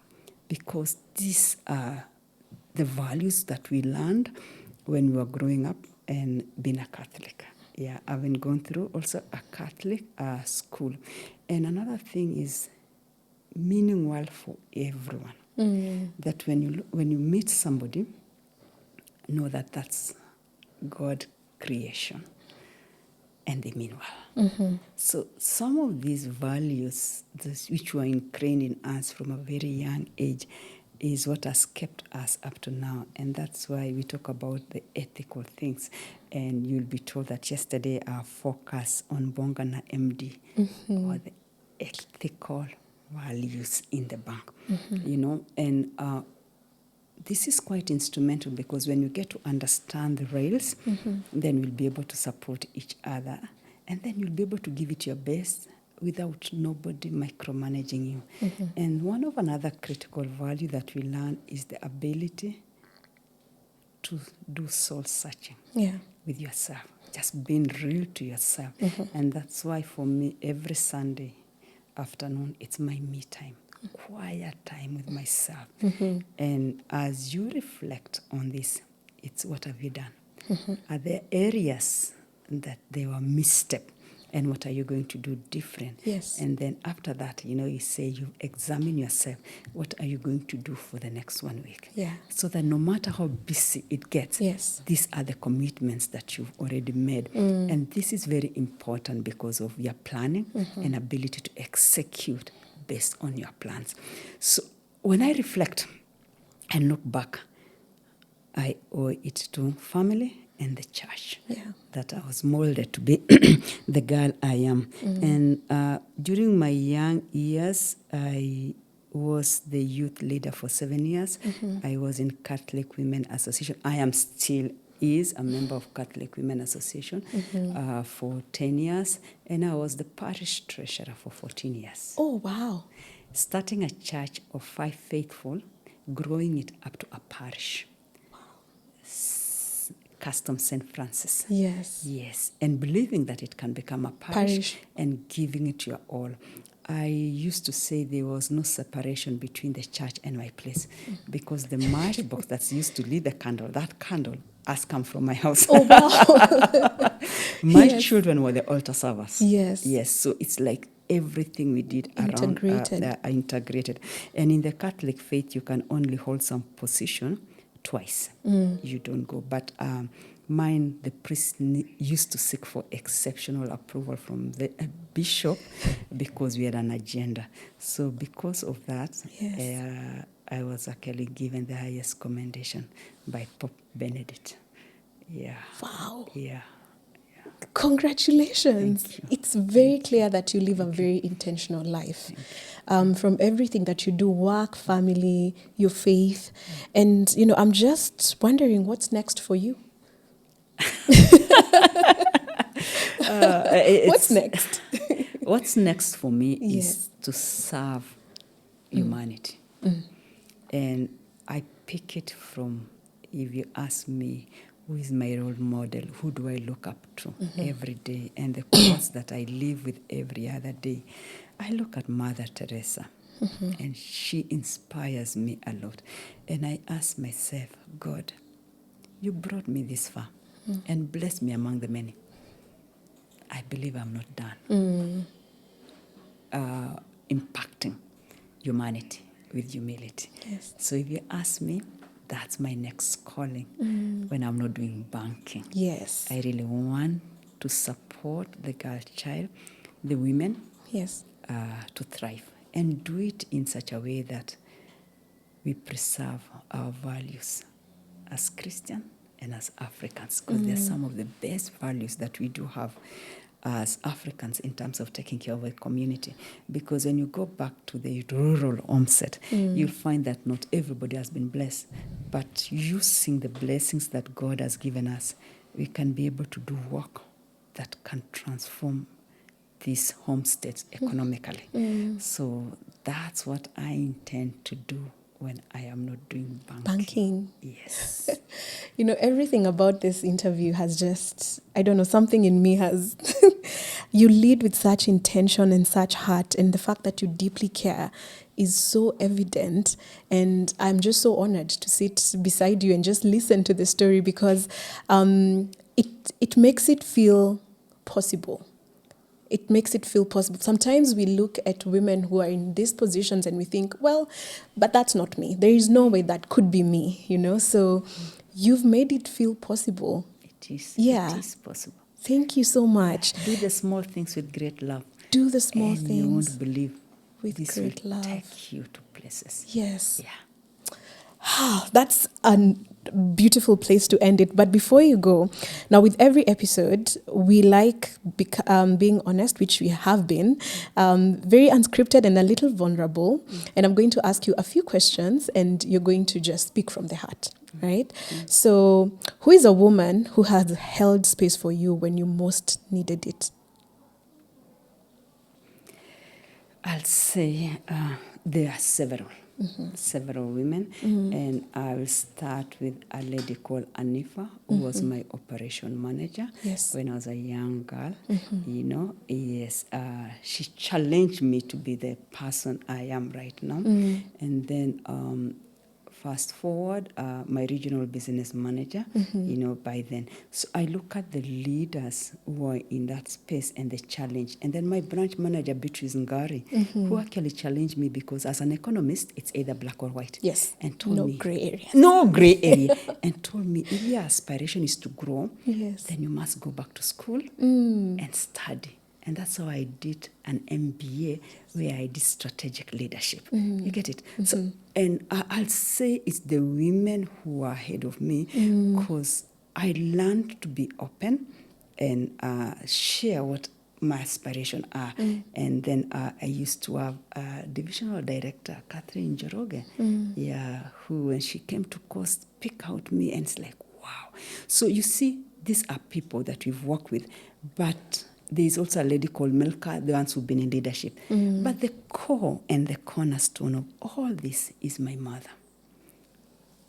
Speaker 1: because these are the values that we learned when we were growing up and being a Catholic. Yeah, I've been going through also a Catholic school. And another thing is meaning well for everyone. That when you meet somebody, know that that's God creation, and they mean well. So some of these values, which were ingrained in us from a very young age, is what has kept us up to now. And that's why we talk about the ethical things. And you'll be told that yesterday our focus on Bongana MD, or the ethical values in the bank, and this is quite instrumental, because when you get to understand the rails, then we'll be able to support each other, and then you'll be able to give it your best without nobody micromanaging you. And one of another critical value that we learn is the ability to do soul searching with yourself, just being real to yourself. And that's why for me, every Sunday afternoon, it's my me time, quiet time with myself. And as you reflect on this, it's what have you done? Are there areas that they were misstep? And what are you going to do different?
Speaker 2: Yes.
Speaker 1: And then after that, you say you examine yourself. What are you going to do for the next 1 week?
Speaker 2: Yeah.
Speaker 1: So that no matter how busy it gets,
Speaker 2: Yes.
Speaker 1: these are the commitments that you've already made. And this is very important because of your planning and ability to execute based on your plans. So when I reflect and look back, I owe it to family and the church, that I was molded to be the girl I am. And during my young years, I was the youth leader for 7 years. I was in Catholic Women Association. I am still a member of Catholic Women Association for 10 years. And I was the parish treasurer for 14 years.
Speaker 2: Oh, wow.
Speaker 1: Starting a church of 5 faithful, growing it up to a parish. Custom St. Francis.
Speaker 2: Yes.
Speaker 1: Yes, and believing that it can become a parish and giving it your all. I used to say there was no separation between the church and my place, because the matchbox that's used to lead the candle, that candle has come from my house.
Speaker 2: Oh, wow.
Speaker 1: My children were the altar servers.
Speaker 2: Yes.
Speaker 1: Yes, so it's like everything we did around integrated. And in the Catholic faith, you can only hold some position twice. You don't go. But mine, the priest used to seek for exceptional approval from the bishop, because we had an agenda. So because of that, I was actually given the highest commendation by Pope Benedict. Yeah.
Speaker 2: Wow.
Speaker 1: Yeah.
Speaker 2: Congratulations. It's very clear that you live a very intentional life. From everything that you do, work, family, your faith. And, I'm just wondering what's next for you? What's next?
Speaker 1: What's next for me is to serve humanity. And I pick it from, if you ask me, who is my role model? Who do I look up to every day? And the cause that I live with every other day. I look at Mother Teresa, and she inspires me a lot. And I ask myself, God, you brought me this far and blessed me among the many. I believe I'm not done. Impacting humanity with humility.
Speaker 2: Yes.
Speaker 1: So if you ask me, that's my next calling when I'm not doing banking.
Speaker 2: Yes.
Speaker 1: I really want to support the girl child, the women, to thrive, and do it in such a way that we preserve our values as Christian and as Africans, because they're some of the best values that we do have as Africans in terms of taking care of a community. Because when you go back to the rural onset, you'll find that not everybody has been blessed, but using the blessings that God has given us, we can be able to do work that can transform these homesteads economically. So that's what I intend to do when I am not doing banking.
Speaker 2: Banking.
Speaker 1: Yes.
Speaker 2: You know, everything about this interview has just, I don't know, something in me has. You lead with such intention and such heart, and the fact that you deeply care is so evident. And I'm just so honored to sit beside you and just listen to the story, because it makes it feel possible. It makes it feel possible. Sometimes we look at women who are in these positions and we think, well, but that's not me. There is no way that could be me, you know? So you've made it feel possible.
Speaker 1: It is.
Speaker 2: Yeah.
Speaker 1: It is possible.
Speaker 2: Thank you so much.
Speaker 1: Do the small things with great love.
Speaker 2: Do the small
Speaker 1: and
Speaker 2: things.
Speaker 1: You won't believe
Speaker 2: with
Speaker 1: this
Speaker 2: great
Speaker 1: will
Speaker 2: love.
Speaker 1: take you to places.
Speaker 2: Yes.
Speaker 1: Yeah.
Speaker 2: That's a beautiful place to end it. But before you go, now with every episode, we like being honest, which we have been, very unscripted and a little vulnerable. And I'm going to ask you a few questions, and you're going to just speak from the heart, right? So, who is a woman who has held space for you when you most needed it?
Speaker 1: I'll say there are several women, and I'll start with a lady called Anifa, who was my operation manager when I was a young girl. You know, yes, she challenged me to be the person I am right now. And then fast forward, my regional business manager, you know, by then. So I look at the leaders who are in that space and the challenge. And then my branch manager, Beatrice Ngari, who actually challenged me because as an economist, it's either black or white.
Speaker 2: Yes.
Speaker 1: And told me,
Speaker 2: gray area.
Speaker 1: No gray area. And told me, if your aspiration is to grow,
Speaker 2: Yes.
Speaker 1: then you must go back to school and study. And that's how I did an MBA where I did strategic leadership. You get it? So, and I'll say it's the women who are ahead of me because I learned to be open and share what my aspirations are. And then I used to have a divisional director, Catherine Njoroge, who, when she came to course, picked out me, and it's like, wow. So you see, these are people that we've worked with, but there's also a lady called Milka, the ones who've been in leadership. But the core and the cornerstone of all this is my mother.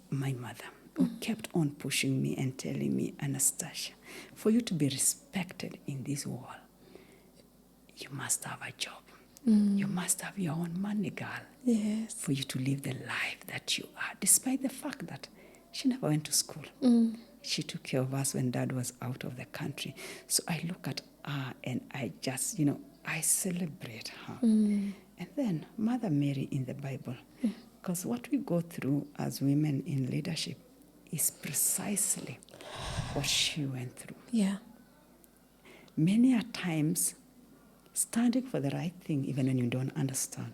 Speaker 1: My mother, who kept on pushing me and telling me, Annastacia, for you to be respected in this world, you must have a job. You must have your own money, girl.
Speaker 2: Yes.
Speaker 1: For you to live the life that you are, despite the fact that she never went to school. She took care of us when Dad was out of the country. So I look at her and I just, I celebrate her. And then Mother Mary in the Bible. Because what we go through as women in leadership is precisely what she went through.
Speaker 2: Yeah.
Speaker 1: Many a times, standing for the right thing, even when you don't understand.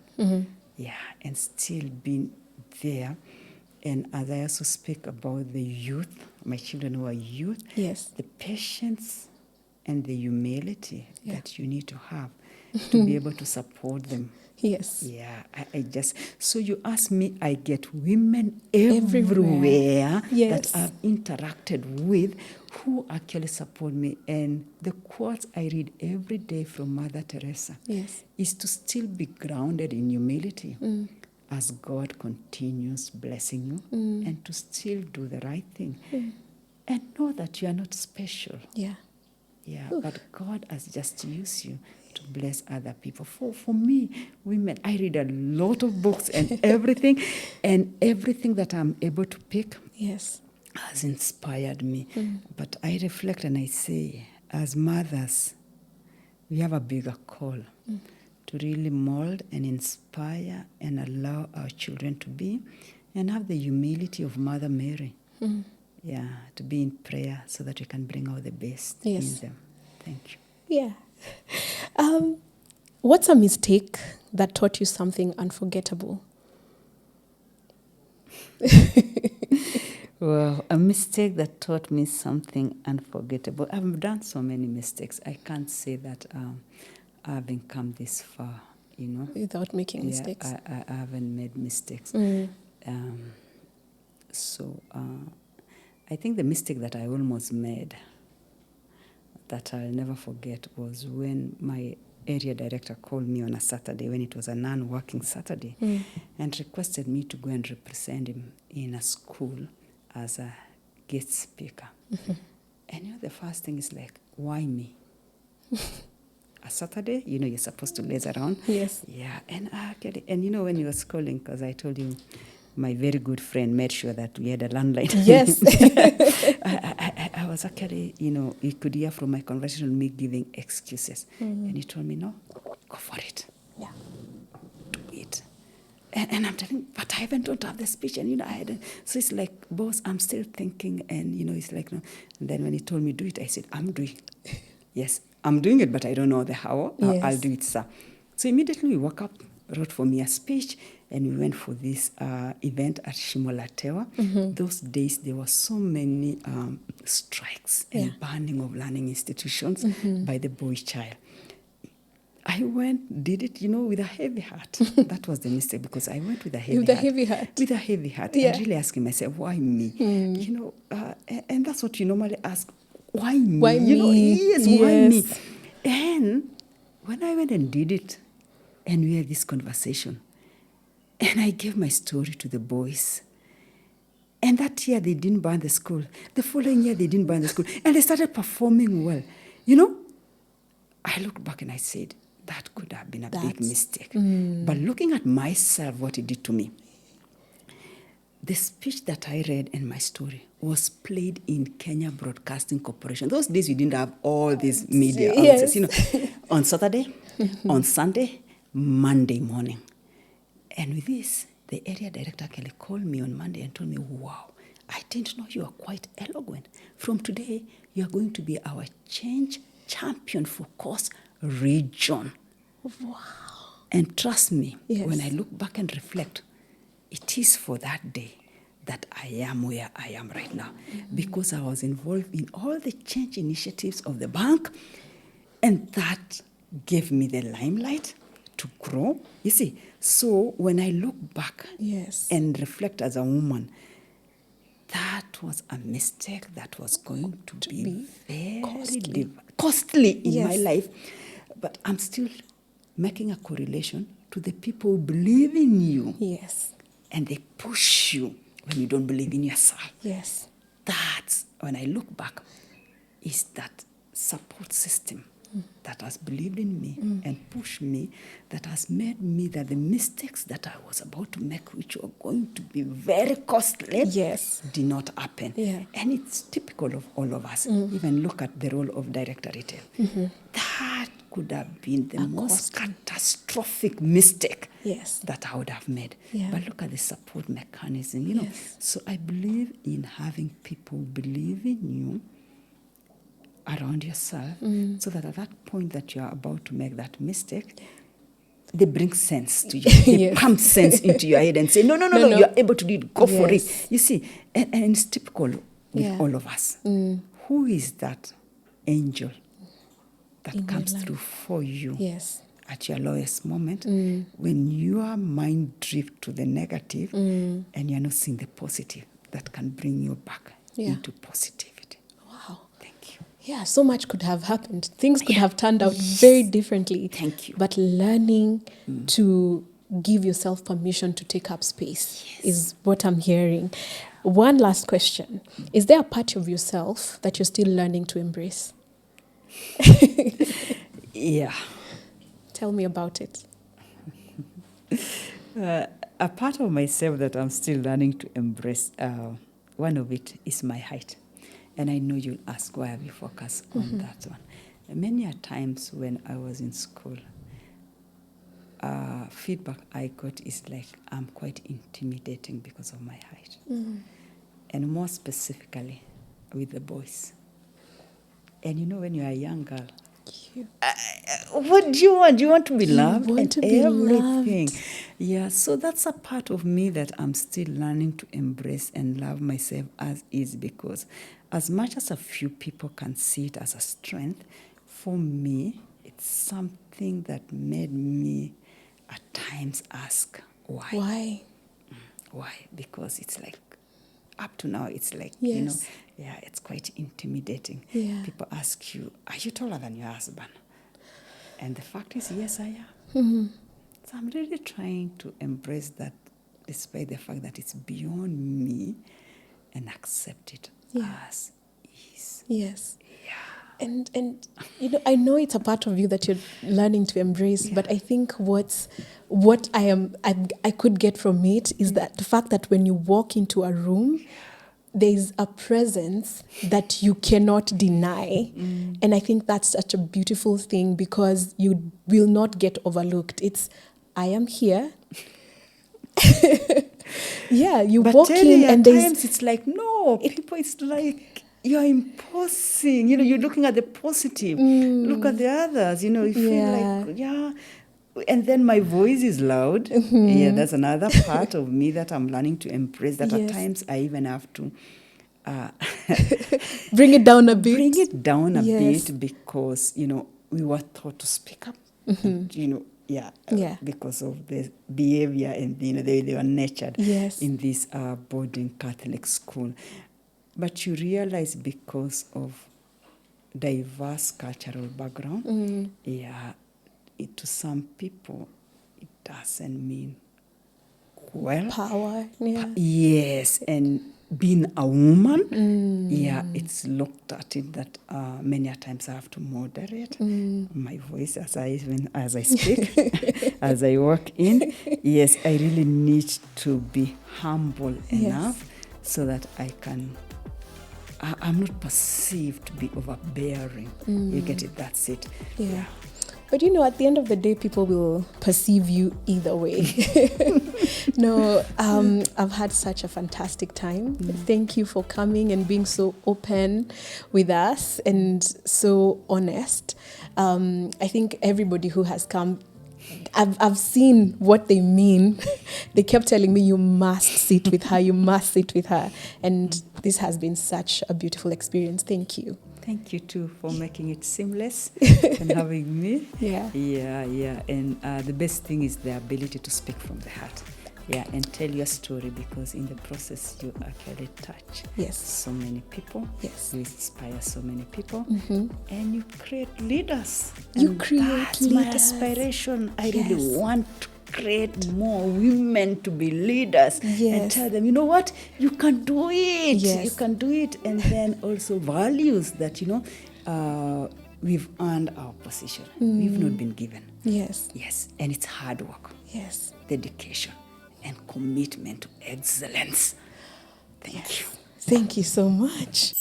Speaker 1: Yeah, and still being there. And as I also speak about the youth, my children who are youth, the patience and the humility that you need to have to be able to support them.
Speaker 2: Yes.
Speaker 1: Yeah, I just, so you ask me, I get women everywhere that I've interacted with who actually support me. And the quotes I read every day from Mother Teresa is to still be grounded in humility as God continues blessing you and to still do the right thing. And know that you are not special.
Speaker 2: Yeah.
Speaker 1: Yeah, but God has just used you to bless other people. For me, women, I read a lot of books and everything that I'm able to pick has inspired me. But I reflect and I say, as mothers, we have a bigger call to really mold and inspire and allow our children to be and have the humility of Mother Mary. Yeah, to be in prayer so that we can bring out the best in them. Thank you.
Speaker 2: Yeah. What's a mistake that taught you something unforgettable?
Speaker 1: Well, a mistake that taught me something unforgettable. I've done so many mistakes. I can't say that I haven't come this far,
Speaker 2: Without making mistakes.
Speaker 1: I haven't made mistakes. So I think the mistake that I almost made that I'll never forget was when my area director called me on a Saturday when it was a non-working Saturday and requested me to go and represent him in a school as a guest speaker. And you know, the first thing is like, why me? A Saturday, you know, you're supposed to laze around.
Speaker 2: Yes.
Speaker 1: Yeah, and and you know, when you were calling, because I told you, my very good friend made sure that we had a landline.
Speaker 2: Yes.
Speaker 1: I was actually, you know, you could hear from my conversation me giving excuses. And he told me, no, go for it.
Speaker 2: Yeah.
Speaker 1: Do it. And I'm telling, but I even don't have the speech. And, you know, I hadn't. So it's like, boss, I'm still thinking. And, you know, it's like, no. And then when he told me do it, I said, I'm doing. Yes, I'm doing it, but I don't know the how.
Speaker 2: Yes.
Speaker 1: I'll do it, sir. So immediately we woke up, wrote for me a speech, and we went for this event at Shimolatewa. Those days, there were so many strikes and banning of learning institutions by the boy child. I went, did it, you know, with a heavy heart. That was the mistake, because I went with a heavy heart.
Speaker 2: With a heavy heart.
Speaker 1: With a heavy heart.
Speaker 2: Yeah.
Speaker 1: And really asking myself, why me? You know, and that's what you normally ask. Why me?
Speaker 2: Why
Speaker 1: you know,
Speaker 2: me?
Speaker 1: yes, why me? And when I went and did it, and we had this conversation, and I gave my story to the boys. And that year, they didn't ban the school. The following year, they didn't ban the school. And they started performing well. You know, I looked back and I said, that could have been a big mistake. But looking at myself, what it did to me, the speech that I read in my story was played in Kenya Broadcasting Corporation. Those days, we didn't have all these media outlets, you know, on Saturday, on Sunday, Monday morning. And with this, the area director Kelly called me on Monday and told me, wow, I didn't know you are quite eloquent. From today, you are going to be our change champion for Coast Region.
Speaker 2: Wow.
Speaker 1: And trust me,
Speaker 2: Yes.
Speaker 1: when I look back and reflect, it is for that day that I am where I am right now. Because I was involved in all the change initiatives of the bank, and that gave me the limelight to grow. You see, so when I look back and reflect as a woman, that was a mistake that was going to be very costly in my life. But I'm still making a correlation to the people who believe in you.
Speaker 2: Yes.
Speaker 1: And they push you when you don't believe in yourself.
Speaker 2: Yes.
Speaker 1: That's, when I look back, is that support system that has believed in me and pushed me, that has made me that the mistakes that I was about to make, which were going to be very costly, did not happen.
Speaker 2: Yeah.
Speaker 1: And it's typical of all of us. Even look at the role of director retail. That could have been the most catastrophic mistake that I would have made.
Speaker 2: Yeah.
Speaker 1: But look at the support mechanism, you know. So I believe in having people believe in you around yourself, so that at that point that you are about to make that mistake, they bring sense to you. They pump sense into your head and say, no, you are able to do it. Go for it. You see, and it's typical with all of us. Who is that angel that comes through for you at your lowest moment, when your mind drifts to the negative and you're not seeing the positive that can bring you back into positivity?
Speaker 2: Wow.
Speaker 1: Thank you.
Speaker 2: Yeah, so much could have happened. Things could have turned out very differently.
Speaker 1: Thank you.
Speaker 2: But learning to give yourself permission to take up space is what I'm hearing. One last question. Is there a part of yourself that you're still learning to embrace?
Speaker 1: Yeah.
Speaker 2: Tell me about it.
Speaker 1: A part of myself that I'm still learning to embrace, one of it is my height. And I know you'll ask why have you focused on that one. Many a times when I was in school, feedback I got is like I'm quite intimidating because of my height. And more specifically with the boys. And you know, when you're a young girl, what do you want? You want to be loved and everything. Loved. Yeah, so that's a part of me that I'm still learning to embrace and love myself as is, because as much as a few people can see it as a strength, for me, it's something that made me at times ask, why?
Speaker 2: Why?
Speaker 1: Why? Because it's like, up to now, it's like, you know, it's quite intimidating.
Speaker 2: Yeah.
Speaker 1: People ask you, are you taller than your husband? And the fact is, yes, I am. So I'm really trying to embrace that, despite the fact that it's beyond me, and accept it as is.
Speaker 2: Yes. And I know it's a part of you that you're learning to embrace, but I think what I could get from it is that the fact that when you walk into a room, there's a presence that you cannot deny. And I think that's such a beautiful thing, because you will not get overlooked. It's, I am here. You
Speaker 1: But
Speaker 2: walk
Speaker 1: Terry,
Speaker 2: in
Speaker 1: at
Speaker 2: and
Speaker 1: times it's like, no, people, it's like you're imposing. You're looking at the positive. Look at the others. You feel like, And then my voice is loud. Yeah, that's another part of me that I'm learning to embrace, that at times I even have to
Speaker 2: bring it down a bit.
Speaker 1: Bring it down a bit, because, we were taught to speak up. And, because of the behavior, and, they were nurtured in this boarding Catholic school. But you realize, because of diverse cultural background, to some people, it doesn't mean
Speaker 2: power.
Speaker 1: Yes, and being a woman, it's looked at it that many a times I have to moderate my voice as I speak, as I walk in. Yes, I really need to be humble enough so that I'm not perceived to be overbearing. You get it? That's it.
Speaker 2: Yeah. But at the end of the day, people will perceive you either way. No, I've had such a fantastic time. Thank you for coming and being so open with us and so honest. I think everybody who has come, I've seen what they mean. They kept telling me, you must sit with her, you must sit with her. And this has been such a beautiful experience. Thank you.
Speaker 1: Thank you too for making it seamless and having me. Yeah. And the best thing is the ability to speak from the heart. And tell your story, because in the process you actually touch so many people. Yes. You inspire so many people. And you create leaders. That's my aspiration. I really want to create more women to be leaders and tell them, you know what, you can do it. You can do it. And then also values that, we've earned our position. We've not been given. Yes. And it's hard work. Yes. Dedication and commitment to excellence. Thank you.
Speaker 2: Thank you so much.